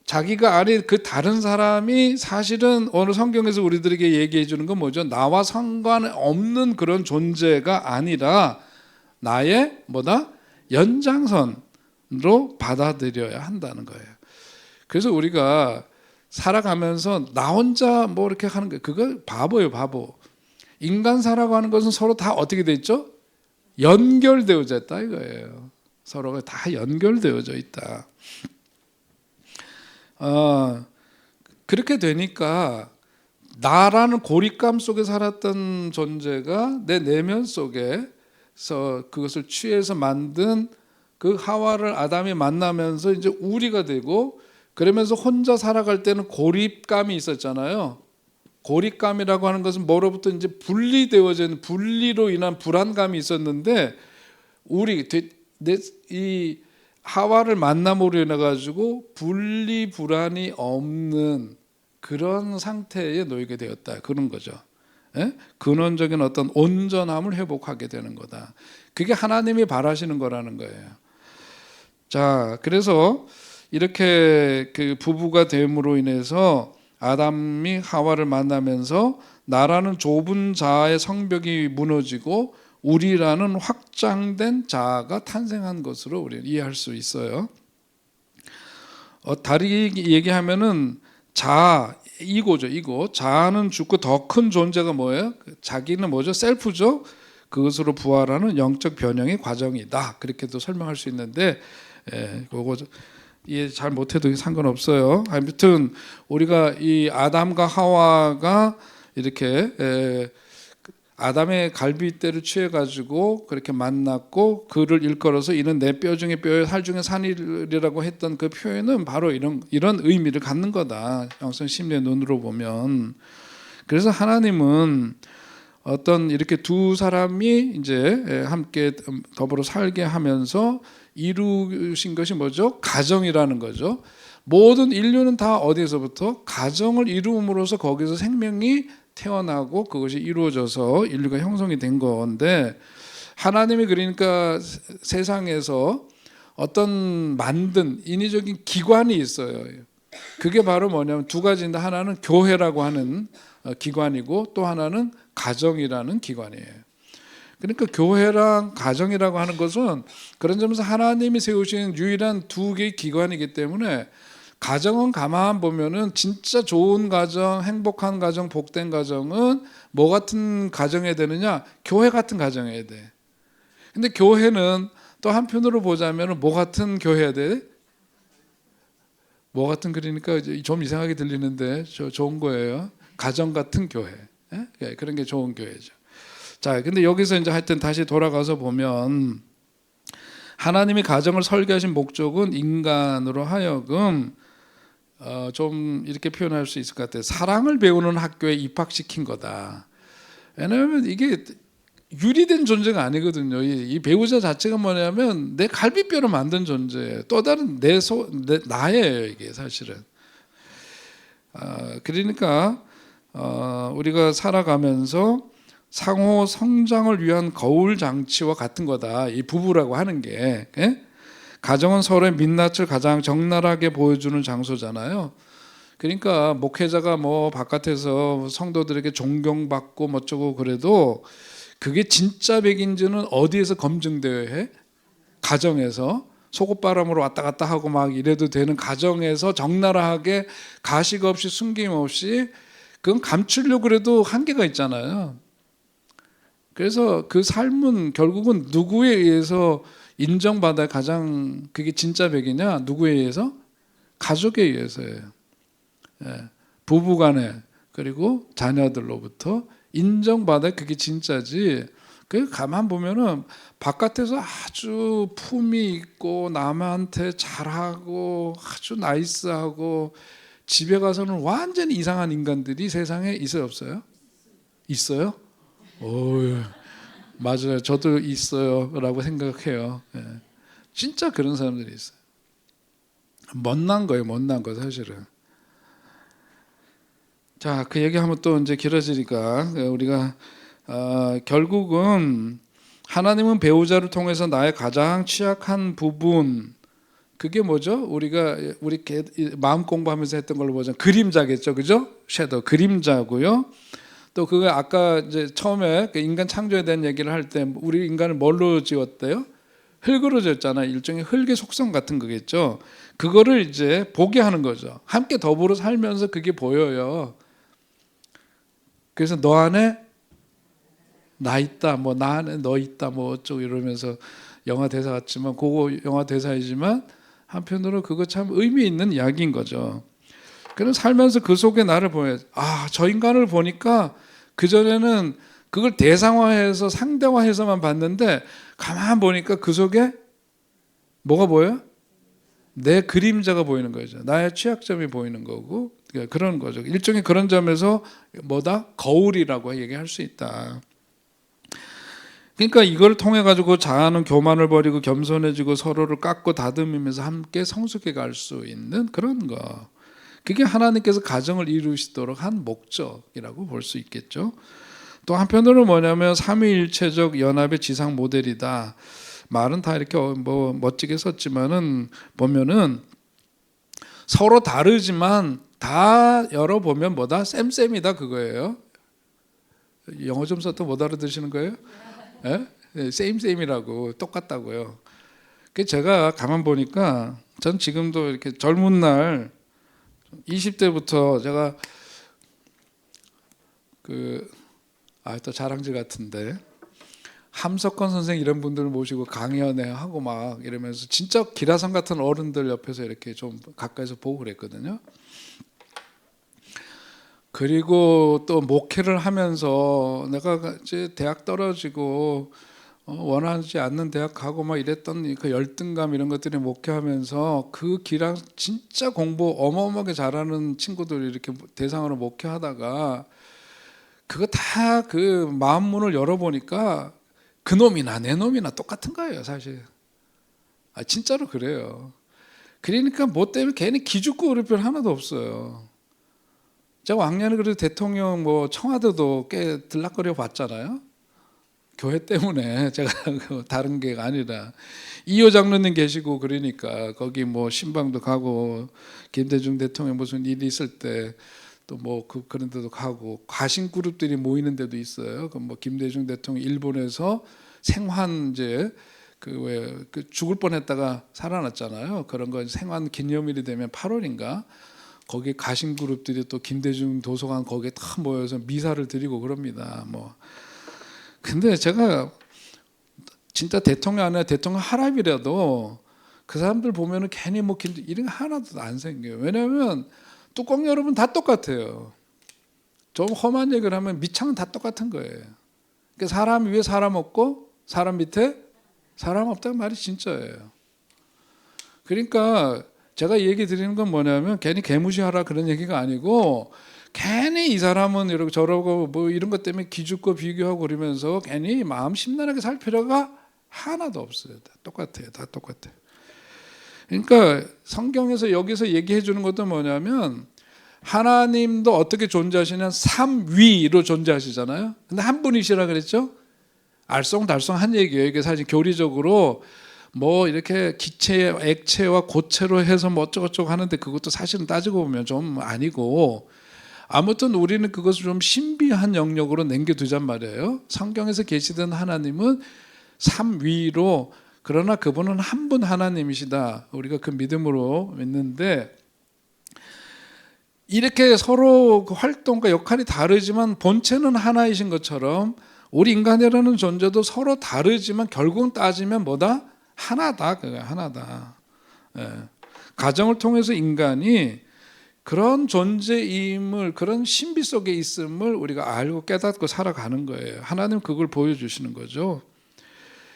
자기가 아닌 그 다른 사람이 사실은 오늘 성경에서 우리들에게 얘기해 주는 건 뭐죠? 나와 상관없는 그런 존재가 아니라 나의 뭐다? 연장선으로 받아들여야 한다는 거예요. 그래서 우리가 살아가면서 나 혼자 뭐 이렇게 하는 거 그거 바보예요, 바보. 인간 살아가는 것은 서로 다 어떻게 돼 있죠? 연결되어져 있다 이거예요. 서로가 다 연결되어져 있다. 그렇게 되니까 나라는 고립감 속에 살았던 존재가 내 내면 속에서 그것을 취해서 만든 그 하와를 아담이 만나면서 이제 우리가 되고 그러면서 혼자 살아갈 때는 고립감이 있었잖아요. 고립감이라고 하는 것은 뭐로부터 이제 분리되어진 분리로 인한 불안감이 있었는데 이 하와를 만남으로 인해 가지고 분리 불안이 없는 그런 상태에 놓이게 되었다 그런 거죠. 근원적인 어떤 온전함을 회복하게 되는 거다. 그게 하나님이 바라시는 거라는 거예요. 자, 그래서 이렇게 그 부부가 됨으로 인해서 아담이 하와를 만나면서 나라는 좁은 자아의 성벽이 무너지고 우리라는 확장된 자아가 탄생한 것으로 우리는 이해할 수 있어요. 다르게 얘기하면은 이고죠, 이고. 자아는 죽고 더 큰 존재가 뭐예요? 자기는 뭐죠? 셀프죠. 그것으로 부활하는 영적 변형의 과정이다. 그렇게도 설명할 수 있는데, 그거 이해 잘 못해도 상관없어요. 아무튼 우리가 이 아담과 하와가 이렇게 아담의 갈빗대를 취해가지고 그렇게 만났고 그를 일컬어서 이는 내 뼈 중에 뼈요 살 중에 살이라고 했던 그 표현은 바로 이런 의미를 갖는 거다. 영성 심리의 눈으로 보면. 그래서 하나님은 어떤 이렇게 두 사람이 이제 함께 더불어 살게 하면서 이루신 것이 뭐죠? 가정이라는 거죠. 모든 인류는 다 어디에서부터 가정을 이루음으로써 거기서 생명이 태어나고 그것이 이루어져서 인류가 형성이 된 건데, 하나님이 그러니까 세상에서 어떤 만든 인위적인 기관이 있어요. 그게 바로 뭐냐면 두 가지인데, 하나는 교회라고 하는 기관이고 또 하나는 가정이라는 기관이에요. 그러니까 교회랑 가정이라고 하는 것은 그런 점에서 하나님이 세우신 유일한 두 개의 기관이기 때문에, 가정은 가만 보면은 진짜 좋은 가정, 행복한 가정, 복된 가정은 뭐 같은 가정이어야 되느냐? 교회 같은 가정이어야 돼. 근데 교회는 또 한편으로 보자면 뭐 같은 교회여야 돼? 뭐 같은, 그러니까 좀 이상하게 들리는데 좋은 거예요. 가정 같은 교회. 예? 그런 게 좋은 교회죠. 자, 근데 여기서 이제 하여튼 다시 돌아가서 보면, 하나님이 가정을 설계하신 목적은 인간으로 하여금 좀 이렇게 표현할 수 있을 것 같아요. 사랑을 배우는 학교에 입학시킨 거다. 왜냐하면 이게 유리된 존재가 아니거든요. 이 배우자 자체가 뭐냐면 내 갈비뼈로 만든 존재예요. 또 다른 나예요, 이게 사실은. 그러니까 우리가 살아가면서 상호 성장을 위한 거울 장치와 같은 거다. 이 부부라고 하는 게. 가정은 서로의 민낯을 가장 적나라하게 보여주는 장소잖아요. 그러니까 목회자가 뭐 바깥에서 성도들에게 존경받고 뭐쩌고 그래도 그게 진짜 백인지는 어디에서 검증되어야 해? 가정에서. 속옷바람으로 왔다 갔다 하고 막 이래도 되는 가정에서 적나라하게 가식 없이 숨김 없이, 그건 감추려고 그래도 한계가 있잖아요. 그래서 그 삶은 결국은 누구에 의해서 인정받아야 가장 그게 진짜 백이냐? 누구에 의해서? 가족에 의해서예요. 부부간에 그리고 자녀들로부터 인정받아야 그게 진짜지. 그 가만 보면은 바깥에서 아주 품이 있고 남한테 잘하고 아주 나이스하고 집에 가서는 완전히 이상한 인간들이 세상에 있어요, 없어요? 있어요? 오, 맞아요. 저도 있어요라고 생각해요. 진짜 그런 사람들이 있어요. 못난 거예요, 못난 거 사실은. 자, 그 얘기하면 또 이제 길어지니까 우리가 결국은 하나님은 배우자를 통해서 나의 가장 취약한 부분, 그게 뭐죠? 우리 마음 공부하면서 했던 걸로 보자면 그림자겠죠, 그죠? 섀도우, 그림자고요. 또 그거 아까 이제 처음에 인간 창조에 대한 얘기를 할 때 우리 인간을 뭘로 지었대요? 흙으로 지었잖아요. 일종의 흙의 속성 같은 거겠죠. 그거를 이제 보게 하는 거죠. 함께 더불어 살면서 그게 보여요. 그래서 너 안에 나 있다, 뭐 나 안에 너 있다, 뭐 어쩌고 이러면서 영화 대사 같지만, 그거 영화 대사이지만 한편으로 그거 참 의미 있는 이야기인 거죠. 그래서 살면서 그 속에 나를 보여. 저 인간을 보니까 그전에는 그걸 대상화해서 상대화해서만 봤는데, 가만 보니까 그 속에 뭐가 보여요? 내 그림자가 보이는 거죠. 나의 취약점이 보이는 거고, 그런 거죠. 일종의 그런 점에서 뭐다? 거울이라고 얘기할 수 있다. 그러니까 이걸 통해 가지고 자아는 교만을 버리고 겸손해지고 서로를 깎고 다듬으면서 함께 성숙해 갈 수 있는 그런 거. 그게 하나님께서 가정을 이루시도록 한 목적이라고 볼 수 있겠죠. 또 한편으로는 뭐냐면 삼위일체적 연합의 지상 모델이다. 말은 다 이렇게 뭐 멋지게 썼지만은 보면은 서로 다르지만 다 열어보면 뭐다? 쌤쌤이다, 그거예요. 영어 좀 써도 못 알아들으시는 거예요? 쌤쌤이라고, 똑같다고요. 제가 가만 보니까 전 지금도 이렇게 젊은 날 20대부터 제가 또 자랑질 같은데, 함석권 선생 이런 분들을 모시고 강연회 하고 막 이러면서 진짜 기라성 같은 어른들 옆에서 이렇게 좀 가까이서 보고 그랬거든요. 그리고 또 목회를 하면서 내가 이제 대학 떨어지고 원하지 않는 대학 가고 막 이랬던 그 열등감 이런 것들이 목회하면서 그 기랑 진짜 공부 어마어마하게 잘하는 친구들 이렇게 대상으로 목회하다가 그거 다 그 마음 문을 열어보니까 그 놈이나 내 놈이나 똑같은 거예요, 사실. 진짜로 그래요. 그러니까 뭐 때문에 괜히 기죽고 그럴 필요 하나도 없어요. 제가 왕년에 그래도 대통령 뭐 청와대도 꽤 들락거려 봤잖아요. 교회 때문에 제가 다른 게 아니라 이호 장로님 계시고 그러니까 거기 뭐 신방도 가고 김대중 대통령 무슨 일이 있을 때 또 뭐 그런 데도 가고 과신 그룹들이 모이는 데도 있어요. 그 뭐 김대중 대통령 일본에서 생환제 그 왜 그 죽을 뻔했다가 살아났잖아요. 그런 거 생환 기념일이 되면 8월인가 거기 가신 그룹들이 또 김대중 도서관 거기에 다 모여서 미사를 드리고 그럽니다. 뭐 근데 제가 진짜 대통령 아니라 대통령 하랍이라도 그 사람들 보면은 괜히 뭐 이런 거 하나도 안 생겨요. 왜냐하면 뚜껑 여러분 다 똑같아요. 좀 험한 얘기를 하면 밑창은 다 똑같은 거예요. 그러니까 사람 위에 사람 없고 사람 밑에 사람 없다는 말이 진짜예요. 그러니까 제가 얘기 드리는 건 뭐냐면 괜히 개무시하라 그런 얘기가 아니고 괜히 이 사람은 이러고 저러고 뭐 이런 것 때문에 기죽고 비교하고 그러면서 괜히 마음 심란하게 살 필요가 하나도 없어요. 다 똑같아요. 다 똑같아요. 그러니까 성경에서 여기서 얘기해 주는 것도 뭐냐면 하나님도 어떻게 존재하시냐면 삼위로 존재하시잖아요. 근데 한 분이시라 그랬죠. 알쏭달쏭한 얘기예요. 이게 사실 교리적으로 뭐 이렇게 기체, 액체와 고체로 해서 뭐 어쩌고저쩌고 하는데 그것도 사실은 따지고 보면 좀 아니고 아무튼 우리는 그것을 좀 신비한 영역으로 남겨두잔 말이에요. 성경에서 계시던 하나님은 삼위로 그러나 그분은 한 분 하나님이시다. 우리가 그 믿음으로 믿는데 이렇게 서로 그 활동과 역할이 다르지만 본체는 하나이신 것처럼 우리 인간이라는 존재도 서로 다르지만 결국은 따지면 뭐다? 하나다. 그게 하나다. 예. 가정을 통해서 인간이 그런 존재임을 그런 신비 속에 있음을 우리가 알고 깨닫고 살아가는 거예요. 하나님 그걸 보여주시는 거죠.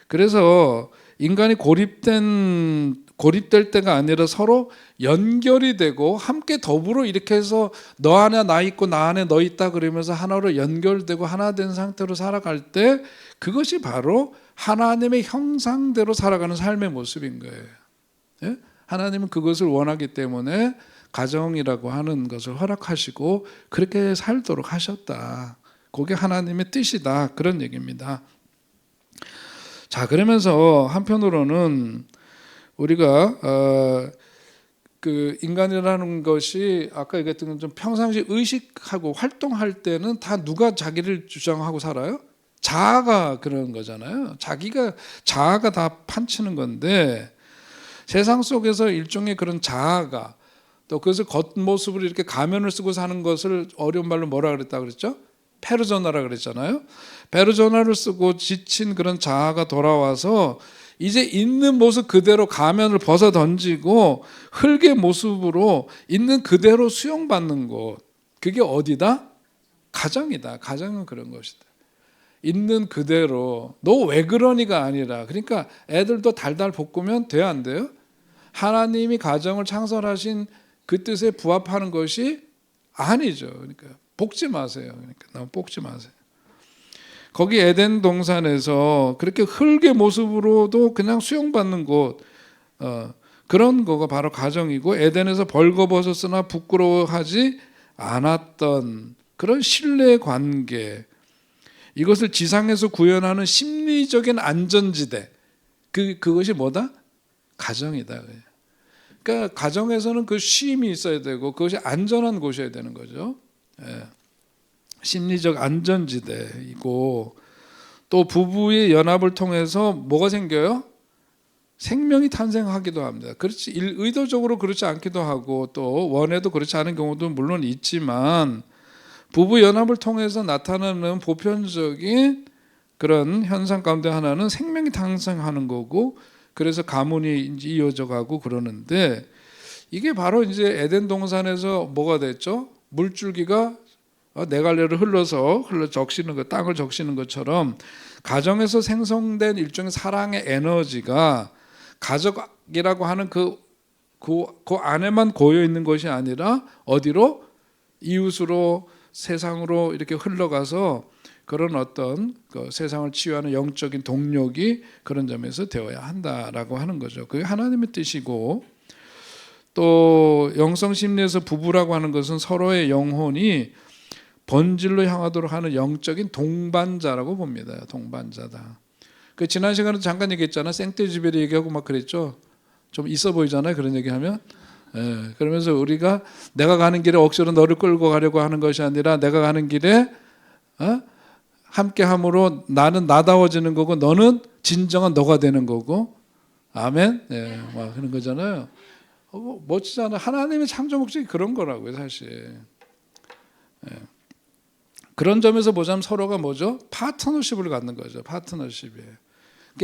그래서 인간이 고립될 때가 아니라 서로 연결이 되고 함께 더불어 이렇게 해서 너 안에 나 있고 나 안에 너 있다 그러면서 하나로 연결되고 하나 된 상태로 살아갈 때 그것이 바로 하나님의 형상대로 살아가는 삶의 모습인 거예요. 예? 하나님은 그것을 원하기 때문에 가정이라고 하는 것을 허락하시고 그렇게 살도록 하셨다. 그게 하나님의 뜻이다. 그런 얘기입니다. 자, 그러면서 한편으로는 우리가 그 인간이라는 것이 아까 얘기했던 건 좀 평상시 의식하고 활동할 때는 다 누가 자기를 주장하고 살아요? 자아가 그런 거잖아요. 자아가 다 판치는 건데 세상 속에서 일종의 그런 자아가 또 그것을 겉모습으로 이렇게 가면을 쓰고 사는 것을 어려운 말로 뭐라 그랬다 그랬죠? 페르소나라 그랬잖아요. 페르소나를 쓰고 지친 그런 자아가 돌아와서 이제 있는 모습 그대로 가면을 벗어 던지고 흙의 모습으로 있는 그대로 수용받는 곳. 그게 어디다? 가정이다. 가정은 그런 것이다. 있는 그대로 너 왜 그러니가 아니라 그러니까 애들도 달달 볶으면 돼야 안 돼요? 하나님이 가정을 창설하신 그 뜻에 부합하는 것이 아니죠. 그러니까 볶지 마세요. 그러니까 너무 볶지 마세요. 거기 에덴 동산에서 그렇게 흙의 모습으로도 그냥 수용받는 곳 그런 거가 바로 가정이고 에덴에서 벌거벗었으나 부끄러워하지 않았던 그런 신뢰 관계 이것을 지상에서 구현하는 심리적인 안전지대 그것이 뭐다? 가정이다. 그러니까 가정에서는 그 쉼이 있어야 되고 그것이 안전한 곳이어야 되는 거죠. 예. 심리적 안전지대이고 또 부부의 연합을 통해서 뭐가 생겨요? 생명이 탄생하기도 합니다. 그렇지 의도적으로 그렇지 않기도 하고 또 원해도 그렇지 않은 경우도 물론 있지만 부부 연합을 통해서 나타나는 보편적인 그런 현상 가운데 하나는 생명이 탄생하는 거고 그래서 가문이 이어져 가고 그러는데 이게 바로 이제 에덴 동산에서 뭐가 됐죠? 물줄기가 네 갈래를 흘러 적시는 것, 땅을 적시는 것처럼 가정에서 생성된 일종의 사랑의 에너지가 가족이라고 하는 그 안에만 고여 있는 것이 아니라 어디로? 이웃으로, 세상으로 이렇게 흘러가서 그런 어떤 그 세상을 치유하는 영적인 동력이 그런 점에서 되어야 한다라고 하는 거죠. 그게 하나님의 뜻이고, 또 영성 심리에서 부부라고 하는 것은 서로의 영혼이 본질로 향하도록 하는 영적인 동반자라고 봅니다. 동반자다. 그 지난 시간에 잠깐 얘기했잖아. 생떼주베리 얘기하고 막 그랬죠. 좀 있어 보이잖아요. 그런 얘기하면. 예, 그러면서 우리가 내가 가는 길에 억지로 너를 끌고 가려고 하는 것이 아니라 내가 가는 길에 함께함으로 나는 나다워지는 거고 너는 진정한 너가 되는 거고. 아멘. 예, 막 그런 거잖아요. 멋지잖아. 하나님의 창조 목적이 그런 거라고요, 사실. 예. 그런 점에서 보자면 서로가 뭐죠? 파트너십을 갖는 거죠. 파트너십이.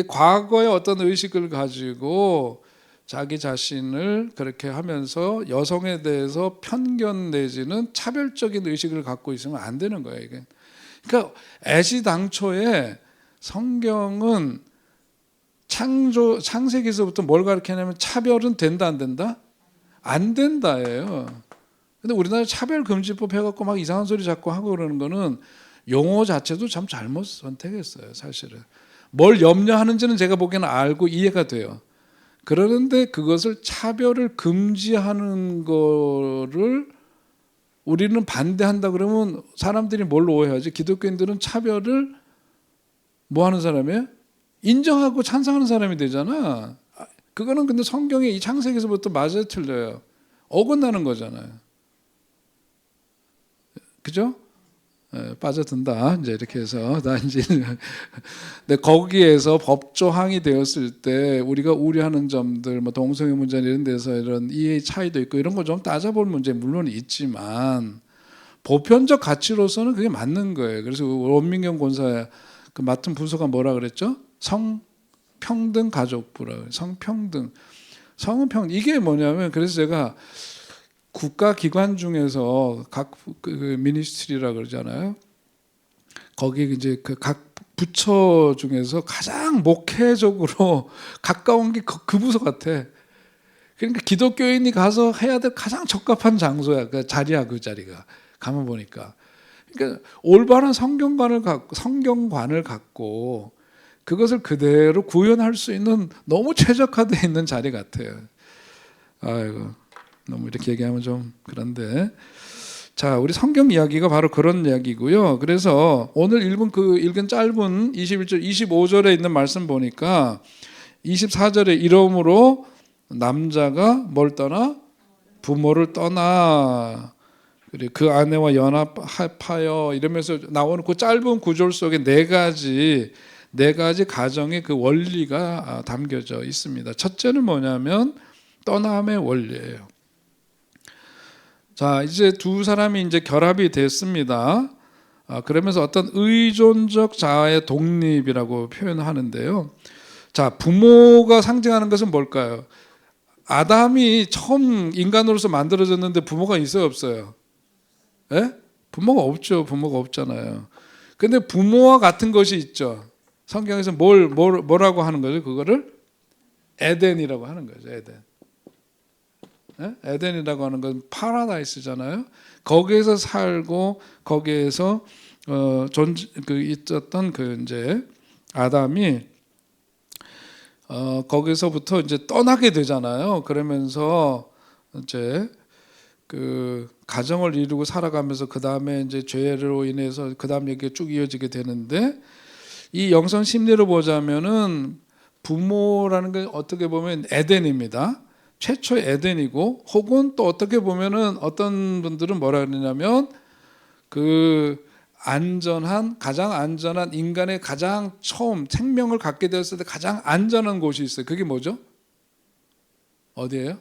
과거의 어떤 의식을 가지고 자기 자신을 그렇게 하면서 여성에 대해서 편견 내지는 차별적인 의식을 갖고 있으면 안 되는 거예요. 이게. 그러니까 애시당초에 성경은 창세기에서부터 뭘 가르치냐면 차별은 된다 안 된다? 안 된다예요. 근데 우리나라 차별금지법 해갖고 막 이상한 소리 자꾸 하고 그러는 거는 용어 자체도 참 잘못 선택했어요. 사실은 뭘 염려하는지는 제가 보기에는 알고 이해가 돼요. 그러는데 그것을 차별을 금지하는 거를 우리는 반대한다 그러면 사람들이 뭘 오해하지? 기독교인들은 차별을 뭐 하는 사람이에요? 인정하고 찬성하는 사람이 되잖아. 그거는 근데 성경의 이 창세기에서부터 맞아요, 틀려요? 어긋나는 거잖아요. 그죠? 빠져든다. 이제 이렇게 해서 나 이제 근데 거기에서 법조항이 되었을 때 우리가 우려하는 점들, 뭐 동성애 문제 이런 데서 이런 이해 차이도 있고 이런 거 좀 따져볼 문제 물론 있지만 보편적 가치로서는 그게 맞는 거예요. 그래서 원민경 권사 그 맡은 부서가 뭐라 그랬죠? 성평등 가족부라. 성평등. 성은 평등. 이게 뭐냐면 그래서 제가 국가기관 중에서 각 미니스트리라 그러잖아요. 거기 이제 그 각 부처 중에서 가장 목회적으로 가까운 게 그 부서 같아. 그러니까 기독교인이 가서 해야 될 가장 적합한 장소야. 그 자리야, 그 자리가. 가만 보니까. 그러니까 올바른 성경관을 갖고 그것을 그대로 구현할 수 있는 너무 최적화되어 있는 자리 같아요. 아이고. 너무 이렇게 얘기하면 좀 그런데 자, 우리 성경 이야기가 바로 그런 이야기고요. 그래서 오늘 읽은 짧은 21절, 25절에 있는 말씀 보니까 24절에 이러므로 남자가 뭘 떠나? 부모를 떠나. 그리고 그 아내와 연합하여 이러면서 나오는 그 짧은 구절 속에 네 가지 가정의 그 원리가 담겨져 있습니다. 첫째는 뭐냐면 떠남의 원리예요. 자, 이제 두 사람이 이제 결합이 됐습니다. 그러면서 어떤 의존적 자아의 독립이라고 표현하는데요. 자, 부모가 상징하는 것은 뭘까요? 아담이 처음 인간으로서 만들어졌는데 부모가 있어요, 없어요? 예? 부모가 없죠. 부모가 없잖아요. 근데 부모와 같은 것이 있죠. 성경에서 뭐라고 하는 거죠? 그거를 에덴이라고 하는 거죠. 에덴. 에덴이라고 하는 건 파라다이스잖아요. 거기에서 살고 거기에서 있었던 그 이제 아담이 거기서부터 이제 떠나게 되잖아요. 그러면서 이제 그 가정을 이루고 살아가면서 그 다음에 이제 죄로 인해서 그 다음 얘기가 쭉 이어지게 되는데 이 영성 심리로 보자면은 부모라는 게 어떻게 보면 에덴입니다. 최초의 에덴이고 혹은 또 어떻게 보면은 어떤 분들은 뭐라 그러냐면 그 가장 안전한 인간의 가장 처음 생명을 갖게 되었을 때 가장 안전한 곳이 있어요. 그게 뭐죠? 어디예요?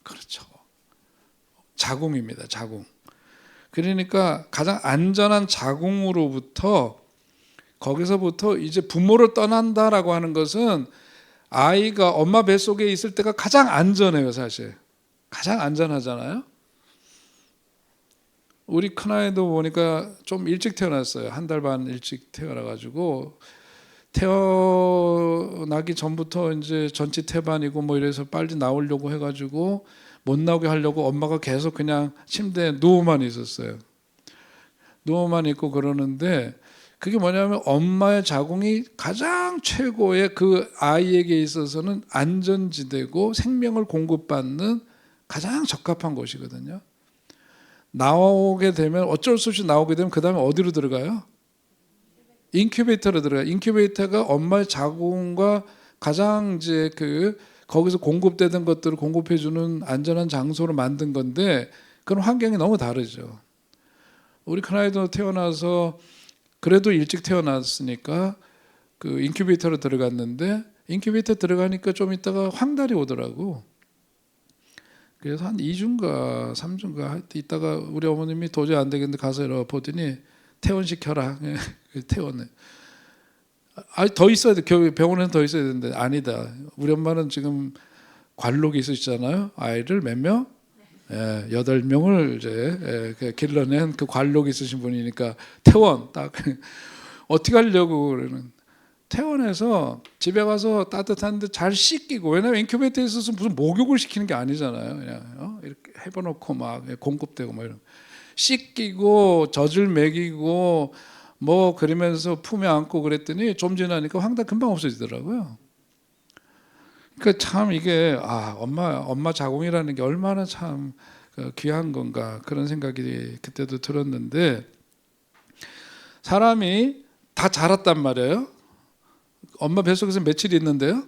그렇죠. 자궁입니다. 자궁. 그러니까 가장 안전한 자궁으로부터 거기서부터 이제 부모를 떠난다라고 하는 것은 아이가 엄마 뱃속에 있을 때가 가장 안전해요, 사실. 가장 안전하잖아요. 우리 큰아이도 보니까 좀 일찍 태어났어요. 한 달 반 일찍 태어나가지고 태어나기 전부터 이제 전치 태반이고 뭐 이래서 빨리 나오려고 해가지고 못 나오게 하려고 엄마가 계속 그냥 침대에 누워만 있었어요. 누워만 있고 그러는데 그게 뭐냐면 엄마의 자궁이 가장 최고의 그 아이에게 있어서는 안전지대고 생명을 공급받는 가장 적합한 곳이거든요. 나오게 되면 어쩔 수 없이 나오게 되면 그 다음에 어디로 들어가요? 인큐베이터로 들어가요. 인큐베이터가 엄마의 자궁과 가장 이제 그 거기서 공급되던 것들을 공급해주는 안전한 장소로 만든 건데 그런 환경이 너무 다르죠. 우리 큰아이도 태어나서 그래도 일찍 태어났으니까 그 인큐베이터로 들어갔는데 인큐베이터 들어가니까 좀 있다가 황달이 오더라고. 그래서 한 2주인가 3주인가 있다가 우리 어머님이 도저히 안 되겠는데 가서 이러고 보더니 퇴원시켜라. 퇴원해. 더 있어야 돼. 병원에는 더 있어야 되는데 아니다. 우리 엄마는 지금 관록이 있으시잖아요. 아이를 몇 명? 8명을 이제 길러낸 그 관록이 있으신 분이니까 퇴원 딱 어떻게 하려고 그러는 퇴원해서 집에 가서 따뜻한데 잘 씻기고 왜냐면 인큐베이터에 있어서 무슨 목욕을 시키는 게 아니잖아요. 그냥 이렇게 해봐놓고 막 공급되고 뭐 이런 씻기고 젖을 먹이고 뭐 그러면서 품에 안고 그랬더니 좀 지나니까 황달 금방 없어지더라고요. 그러니까 참 이게 엄마 자궁이라는 게 얼마나 참 귀한 건가 그런 생각이 그때도 들었는데 사람이 다 자랐단 말이에요. 엄마 뱃속에서 며칠 있는데요?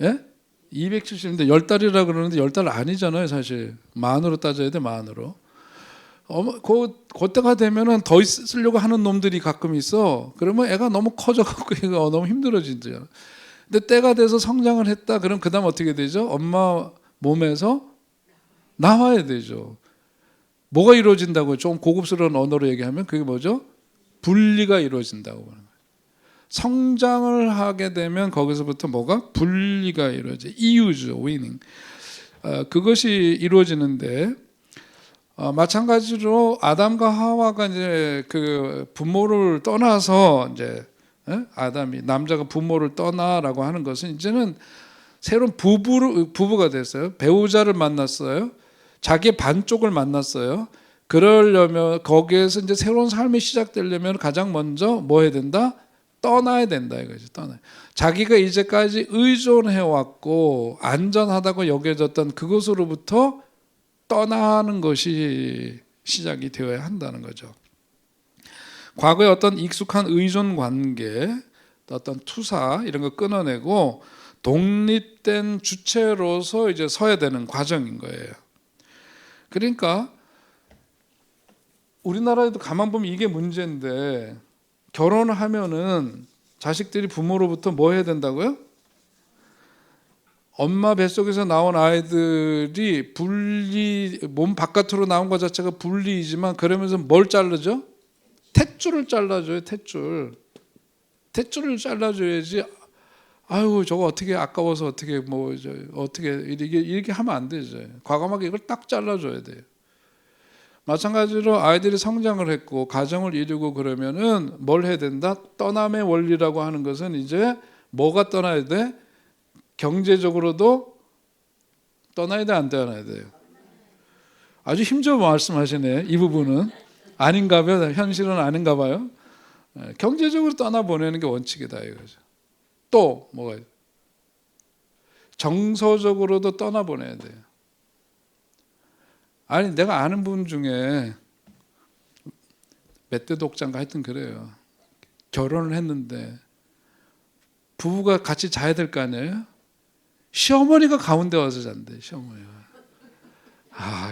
예? 270인데 10달이라 그러는데 10달 아니잖아요, 사실. 만으로 따져야 돼, 만으로. 그때가 되면은 더 있으려고 하는 놈들이 가끔 있어. 그러면 애가 너무 커져갖고 애가 너무 힘들어진대요. 근데 때가 돼서 성장을 했다. 그럼 그다음 어떻게 되죠? 엄마 몸에서 나와야 되죠. 뭐가 이루어진다고요? 좀 고급스러운 언어로 얘기하면 그게 뭐죠? 분리가 이루어진다고 하는 거예요. 성장을 하게 되면 거기서부터 뭐가 분리가 이루어져. 이유죠, 위닝. 그것이 이루어지는데 마찬가지로 아담과 하와가 이제 그 부모를 떠나서 이제 아담이 남자가 부모를 떠나라고 하는 것은 이제는 새로운 부부가 됐어요. 배우자를 만났어요. 자기의 반쪽을 만났어요. 그러려면 거기에서 이제 새로운 삶이 시작되려면 가장 먼저 뭐 해야 된다? 떠나야 된다 이거죠. 자기가 이제까지 의존해 왔고 안전하다고 여겨졌던 그것으로부터 떠나는 것이 시작이 되어야 한다는 거죠. 과거의 어떤 익숙한 의존 관계, 어떤 투사 이런 거 끊어내고 독립된 주체로서 이제 서야 되는 과정인 거예요. 그러니까 우리나라에도 가만 보면 이게 문제인데 결혼을 하면은 자식들이 부모로부터 뭐 해야 된다고요? 엄마 뱃속에서 나온 아이들이 몸 바깥으로 나온 것 자체가 분리이지만 그러면서 뭘 자르죠? 탯줄을 잘라줘요. 탯줄을 잘라줘야지. 아유 저거 어떻게 아까워서 어떻게 어떻게 이렇게 하면 안 되죠. 과감하게 이걸 딱 잘라줘야 돼요. 마찬가지로 아이들이 성장을 했고 가정을 이루고 그러면은 뭘 해야 된다? 떠남의 원리라고 하는 것은 이제 뭐가 떠나야 돼? 경제적으로도 떠나야 돼, 안 떠나야 돼요? 아주 힘줘서 말씀하시네. 이 부분은 아닌가 봐요. 현실은 아닌가 봐요. 경제적으로 떠나보내는 게 원칙이다 이거죠. 또 뭐가 있어요? 정서적으로도 떠나보내야 돼요. 아니 내가 아는 분 중에 몇 대 독자인가 하여튼 그래요. 결혼을 했는데 부부가 같이 자야 될 거 아니에요? 시어머니가 가운데 와서 잔대. 시어머니가.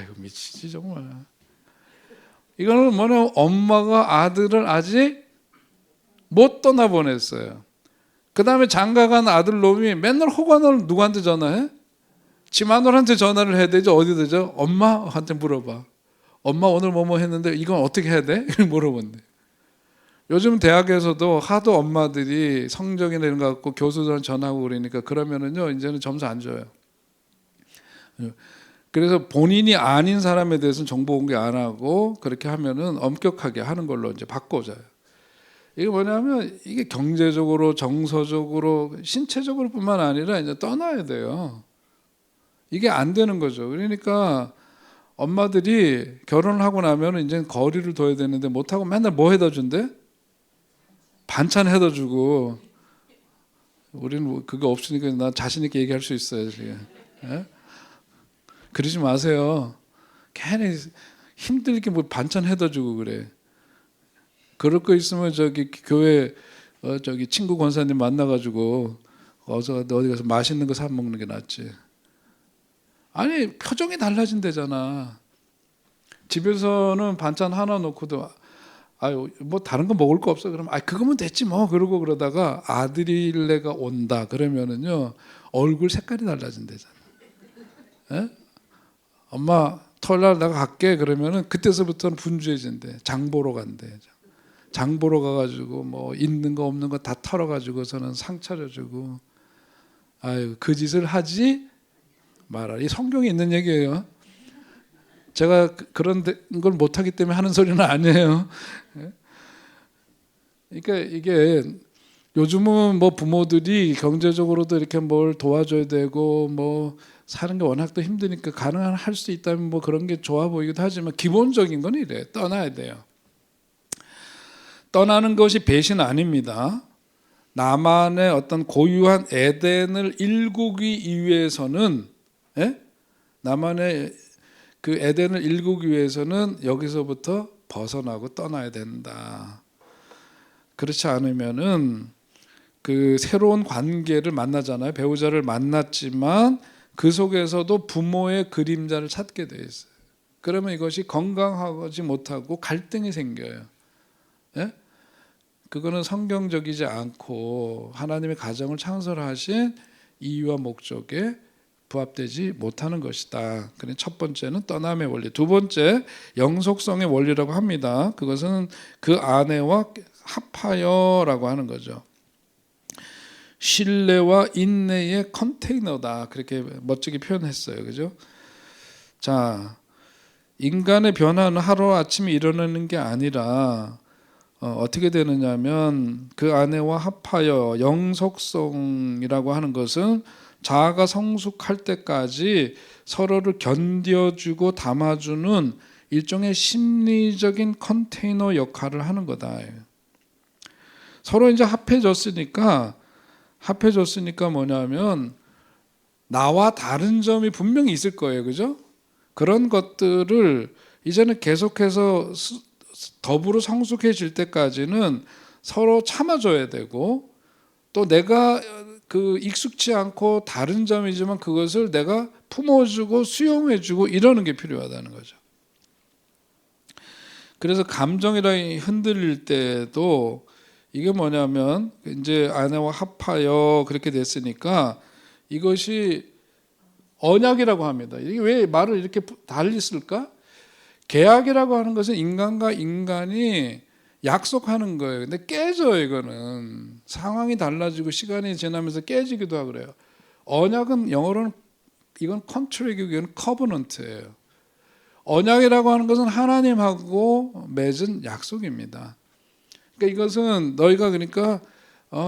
이거 미치지 정말. 이거는 뭐냐면 엄마가 아들을 아직 못 떠나보냈어요. 그 다음에 장가간 아들 놈이 맨날 호간을 누구한테 전화해? 지 마누라한테 전화를 해야 되죠. 어디 되죠? 엄마한테 물어봐. 엄마 오늘 뭐뭐 했는데 이건 어떻게 해야 돼? 이렇게 물어본대. 요즘 대학에서도 하도 엄마들이 성적이나 이런 거 갖고 교수들한테 전화하고 그러니까 그러면은요 이제는 점수 안 줘요. 그래서 본인이 아닌 사람에 대해서는 정보 공개 안 하고 그렇게 하면은 엄격하게 하는 걸로 이제 바꿔줘요. 이게 뭐냐면 이게 경제적으로, 정서적으로, 신체적으로뿐만 아니라 이제 떠나야 돼요. 이게 안 되는 거죠. 그러니까 엄마들이 결혼을 하고 나면 이제 거리를 둬야 되는데 못 하고 맨날 뭐 해다 준대? 반찬 해다 주고. 우리는 그거 없으니까 나 자신 있게 얘기할 수 있어요 지금. 예? 그러지 마세요. 괜히 힘들게 뭐 반찬 해다 주고 그래. 그럴 거 있으면 저기 교회 저기 친구 권사님 만나가지고 어디 가서 맛있는 거 사 먹는 게 낫지. 아니 표정이 달라진대잖아. 집에서는 반찬 하나 놓고도 아유 뭐 다른 거 먹을 거 없어 그러면 아 그거면 됐지 뭐 그러고 그러다가 아들이래가 온다 그러면은요 얼굴 색깔이 달라진대잖아. 에? 엄마 토요일날 내가 갈게 그러면은 그때서부터는 분주해진대. 장 보러 간대. 장 보러 가가지고 뭐 있는 거 없는 거 다 털어가지고서는 상 차려주고 아유 그 짓을 하지 말아라. 이 성경에 있는 얘기예요. 제가 그런 걸 못하기 때문에 하는 소리는 아니에요. 그러니까 이게 요즘은 뭐 부모들이 경제적으로도 이렇게 뭘 도와줘야 되고 뭐 사는 게 워낙 또 힘드니까 가능한 할 수 있다면 뭐 그런 게 좋아 보이기도 하지만 기본적인 건 이래. 떠나야 돼요. 떠나는 것이 배신 아닙니다. 나만의 어떤 고유한 에덴을 일구기 위해서는 나만의 그 에덴을 일구기 위해서는 여기서부터 벗어나고 떠나야 된다. 그렇지 않으면은 그 새로운 관계를 만나잖아요. 배우자를 만났지만 그 속에서도 부모의 그림자를 찾게 돼 있어요. 그러면 이것이 건강하지 못하고 갈등이 생겨요. 예? 그거는 성경적이지 않고 하나님의 가정을 창설하신 이유와 목적에 부합되지 못하는 것이다. 그래서 첫 번째는 떠남의 원리, 두 번째 영속성의 원리라고 합니다. 그것은 그 아내와 합하여라고 하는 거죠. 신뢰와 인내의 컨테이너다. 그렇게 멋지게 표현했어요. 그죠? 자, 인간의 변화는 하루아침에 일어나는 게 아니라 어떻게 되느냐면 그 아내와 합하여 영속성이라고 하는 것은 자아가 성숙할 때까지 서로를 견뎌주고 담아주는 일종의 심리적인 컨테이너 역할을 하는 거다. 서로 이제 합해졌으니까 뭐냐면 나와 다른 점이 분명히 있을 거예요. 그죠? 그런 것들을 이제는 계속해서 더불어 성숙해질 때까지는 서로 참아줘야 되고 또 내가 그 익숙치 않고 다른 점이지만 그것을 내가 품어주고 수용해주고 이러는 게 필요하다는 거죠. 그래서 감정이라 흔들릴 때도 이게 뭐냐면 이제 아내와 합하여 그렇게 됐으니까 이것이 언약이라고 합니다. 이게 왜 말을 이렇게 달리 쓸까? 계약이라고 하는 것은 인간과 인간이 약속하는 거예요. 근데 깨져요. 이거는 상황이 달라지고 시간이 지나면서 깨지기도 하고 그래요. 언약은 영어로는 이건 컨트랙이고 이건 커버넌트예요. 언약이라고 하는 것은 하나님하고 맺은 약속입니다. 그러니까 이것은 너희가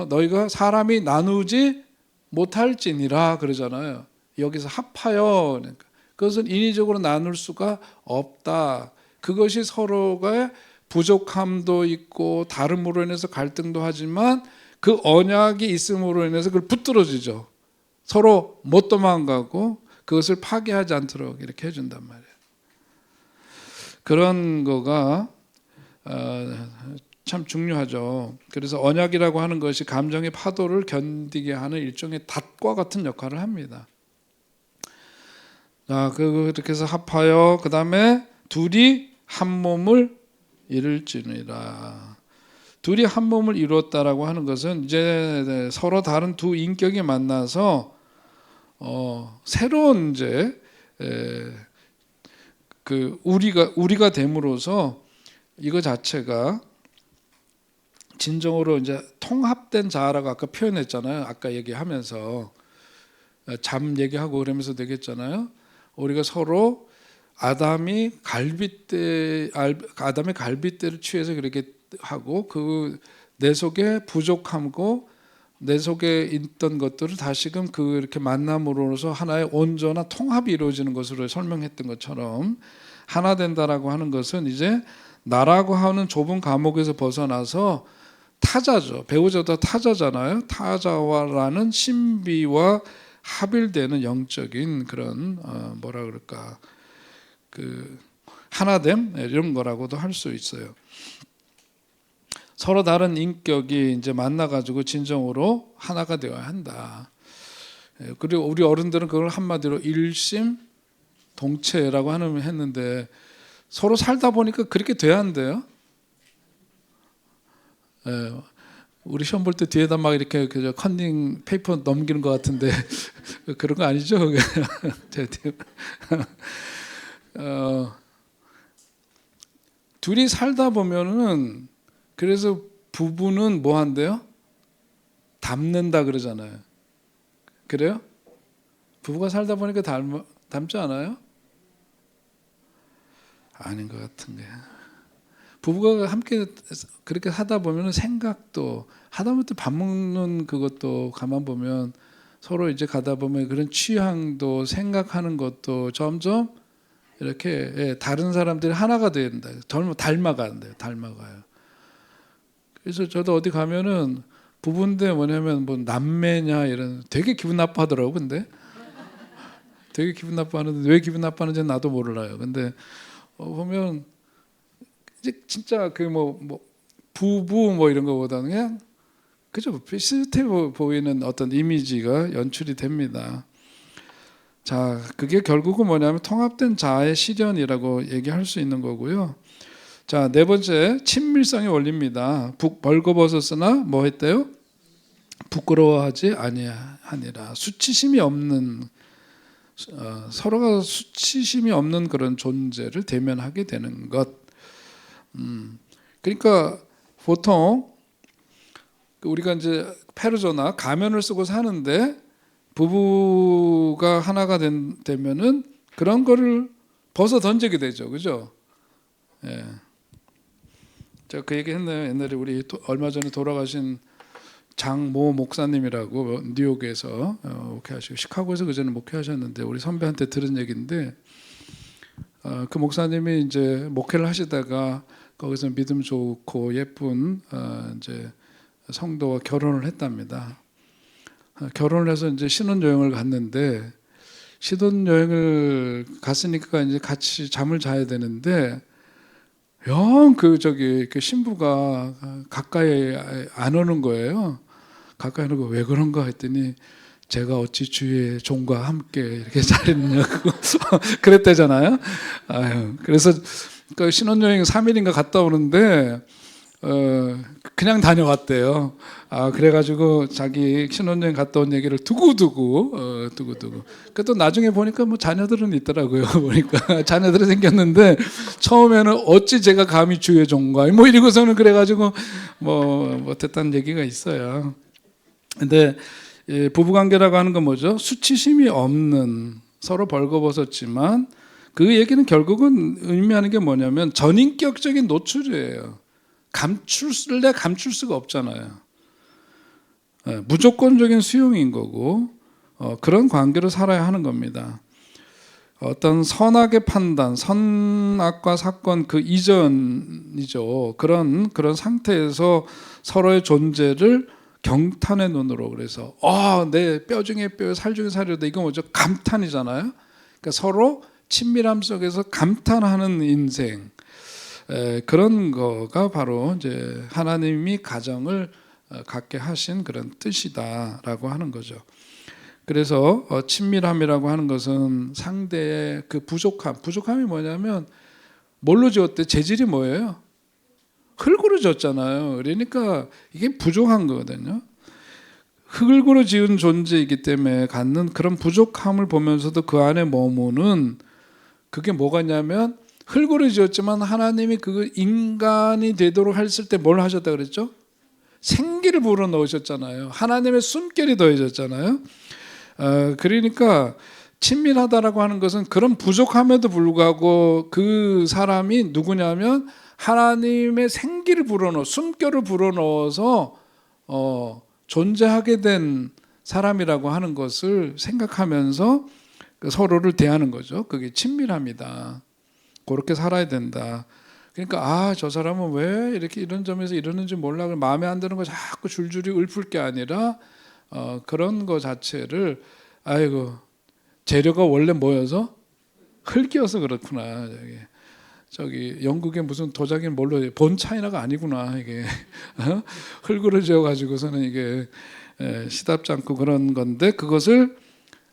너희가 사람이 나누지 못할지니라 그러잖아요. 여기서 합하여 그러니까 그것은 인위적으로 나눌 수가 없다. 그것이 서로가 부족함도 있고 다름으로 인해서 갈등도 하지만 그 언약이 있음으로 인해서 그걸 붙들어지죠. 서로 못 도망가고 그것을 파괴하지 않도록 이렇게 해준단 말이에요. 그런 거가 참 중요하죠. 그래서 언약이라고 하는 것이 감정의 파도를 견디게 하는 일종의 닷과 같은 역할을 합니다. 자, 그렇게 해서 합하여 그 다음에 둘이 한 몸을 이룰지니라. 둘이 한 몸을 이루었다라고 하는 것은 이제 서로 다른 두 인격이 만나서 새로운 이제 그 우리가 됨으로써 이거 자체가 진정으로 이제 통합된 자아라고 아까 표현했잖아요. 아까 얘기하면서 잠 얘기하고 그러면서 되겠잖아요. 우리가 서로 아담의 갈빗대를 취해서 그렇게 하고 그 내 속에 부족함고 내 속에 있던 것들을 다시금 그 이렇게 만남으로서 하나의 온전한 통합이 이루어지는 것으로 설명했던 것처럼 하나 된다라고 하는 것은 이제 나라고 하는 좁은 감옥에서 벗어나서 타자죠. 배우자도 타자잖아요. 타자와라는 신비와 합일되는 영적인 그런 뭐라 그럴까 그 하나됨 이런 거라고도 할 수 있어요. 서로 다른 인격이 이제 만나가지고 진정으로 하나가 되어야 한다. 그리고 우리 어른들은 그걸 한마디로 일심동체라고 했는데 서로 살다 보니까 그렇게 돼야 한대요. 우리 시험 볼 때 뒤에다 막 이렇게 컨닝 페이퍼 넘기는 것 같은데 그런 거 아니죠? 둘이 살다 보면은 그래서 부부는 뭐 한대요? 닮는다 그러잖아요. 그래요? 부부가 살다 보니까 닮지 않아요? 아닌 것 같은데. 부부가 함께 그렇게 하다 보면 생각도 하다못해 밥 먹는 그것도 가만 보면 서로 이제 가다 보면 그런 취향도 생각하는 것도 점점 이렇게 다른 사람들이 하나가 된다. 닮아간대요. 닮아가요. 그래서 저도 어디 가면은 부부인데 뭐냐면 뭐 남매냐 이런 되게 기분 나빠하더라고. 근데 되게 기분 나빠하는데 왜 기분 나빠하는지 나도 몰라요. 근데 보면 이제 진짜 그 뭐 부부 뭐 이런 거보다는 그냥 그죠 비슷해 보이는 어떤 이미지가 연출이 됩니다. 자, 그게 결국은 뭐냐면 통합된 자아의 실현이라고 얘기할 수 있는 거고요. 자, 네 번째 친밀성의 원리입니다. 벌거벗었으나 뭐 했대요? 부끄러워하지 아니하니라. 수치심이 없는 서로가 수치심이 없는 그런 존재를 대면하게 되는 것. 그러니까 보통 우리가 이제 페르소나 가면을 쓰고 사는데 부부가 하나가 되면은 그런 거를 벗어 던지게 되죠, 그죠? 예. 제가 그 얘기 했나요? 옛날에 우리 얼마 전에 돌아가신 장모 목사님이라고 뉴욕에서 목회하시고 시카고에서 그전에 목회하셨는데 우리 선배한테 들은 얘기인데 그 목사님이 이제 목회를 하시다가 거기서 믿음 좋고 예쁜 이제 성도와 결혼을 했답니다. 결혼을 해서 이제 신혼여행을 갔는데 신혼여행을 갔으니까 이제 같이 잠을 자야 되는데 영 그 신부가 가까이 안 오는 거예요. 가까이 오는 거 왜 그런가 했더니 제가 어찌 주의 종과 함께 이렇게 자리느냐고 그랬대잖아요. 아유, 그래서 그 신혼여행 3일인가 갔다 오는데 그냥 다녀왔대요. 그래가지고 자기 신혼여행 갔다 온 얘기를 두고두고. 그래도 나중에 보니까 뭐 자녀들은 있더라고요. 보니까 자녀들이 생겼는데 처음에는 어찌 제가 감히 주의 종과 뭐 이러고서는 그래가지고 뭐 됐다는 얘기가 있어요. 근데 부부관계라고 하는 건 뭐죠? 수치심이 없는 서로 벌거벗었지만 그 얘기는 결국은 의미하는 게 뭐냐면 전인격적인 노출이에요. 감출 수가 없잖아요. 무조건적인 수용인 거고 그런 관계로 살아야 하는 겁니다. 어떤 선악의 판단, 선악과 사건 그 이전이죠. 그런 상태에서 서로의 존재를 경탄의 눈으로 그래서 내 뼈 중에 뼈, 살 중에 살이다 이거 뭐죠? 감탄이잖아요. 그러니까 서로 친밀함 속에서 감탄하는 인생. 그런 거가 바로 이제 하나님이 가정을 갖게 하신 그런 뜻이다라고 하는 거죠. 그래서 친밀함이라고 하는 것은 상대의 그 부족함이 뭐냐면 뭘로 지었대? 재질이 뭐예요? 흙으로 지었잖아요. 그러니까 이게 부족한 거거든요. 흙으로 지은 존재이기 때문에 갖는 그런 부족함을 보면서도 그 안에 머무는 그게 뭐가냐면 흙으로 지었지만 하나님이 그 인간이 되도록 했을 때 뭘 하셨다 그랬죠? 생기를 불어넣으셨잖아요. 하나님의 숨결이 더해졌잖아요. 그러니까 친밀하다라고 하는 것은 그런 부족함에도 불구하고 그 사람이 누구냐면 하나님의 생기를 불어넣어 숨결을 불어넣어서 존재하게 된 사람이라고 하는 것을 생각하면서 서로를 대하는 거죠. 그게 친밀함이다. 그렇게 살아야 된다. 그러니까 저 사람은 왜 이렇게 이런 점에서 이러는지 몰라. 마음에 안 드는 거 자꾸 줄줄이 읊을 게 아니라 그런 거 자체를 아이고 재료가 원래 뭐여서 흙이어서 그렇구나. 저기 영국의 무슨 도자기는 뭘로 본 차이나가 아니구나. 이게 흙으로 지어가지고서는 이게 시답지 않고 그런 건데 그것을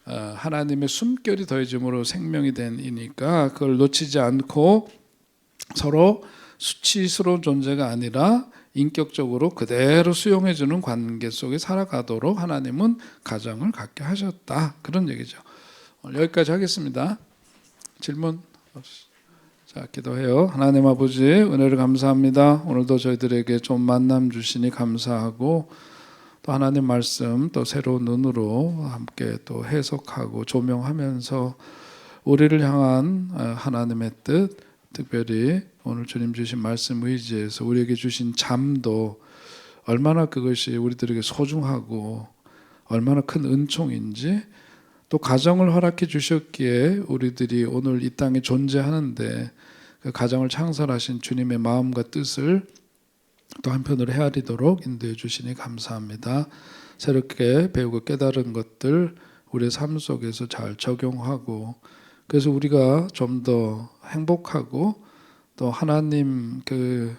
하나님의 숨결이 더해짐으로 생명이 된 이니까 그걸 놓치지 않고 서로 수치스러운 존재가 아니라 인격적으로 그대로 수용해주는 관계 속에 살아가도록 하나님은 가정을 갖게 하셨다. 그런 얘기죠. 여기까지 하겠습니다. 질문? 자, 기도해요. 하나님 아버지 은혜를 감사합니다. 오늘도 저희들에게 좀 만남 주시니 감사하고 또 하나님 말씀 또 새로운 눈으로 함께 또 해석하고 조명하면서 우리를 향한 하나님의 뜻 특별히 오늘 주님 주신 말씀 의지에서 우리에게 주신 잠도 얼마나 그것이 우리들에게 소중하고 얼마나 큰 은총인지 또 가정을 허락해 주셨기에 우리들이 오늘 이 땅에 존재하는데 그 가정을 창설하신 주님의 마음과 뜻을 또 한편으로 헤아리도록 인도해 주시니 감사합니다. 새롭게 배우고 깨달은 것들 우리의 삶 속에서 잘 적용하고 그래서 우리가 좀 더 행복하고 또 하나님 그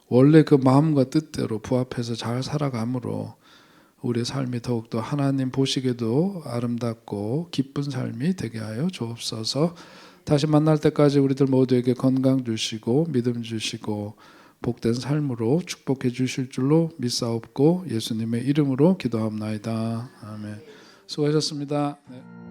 원래 그 마음과 뜻대로 부합해서 잘 살아감으로 우리의 삶이 더욱더 하나님 보시기에도 아름답고 기쁜 삶이 되게 하여 주옵소서. 다시 만날 때까지 우리들 모두에게 건강 주시고 믿음 주시고 복된 삶으로 축복해 주실 줄로 믿사옵고 예수님의 이름으로 기도합나이다. 아멘. 수고하셨습니다. 네.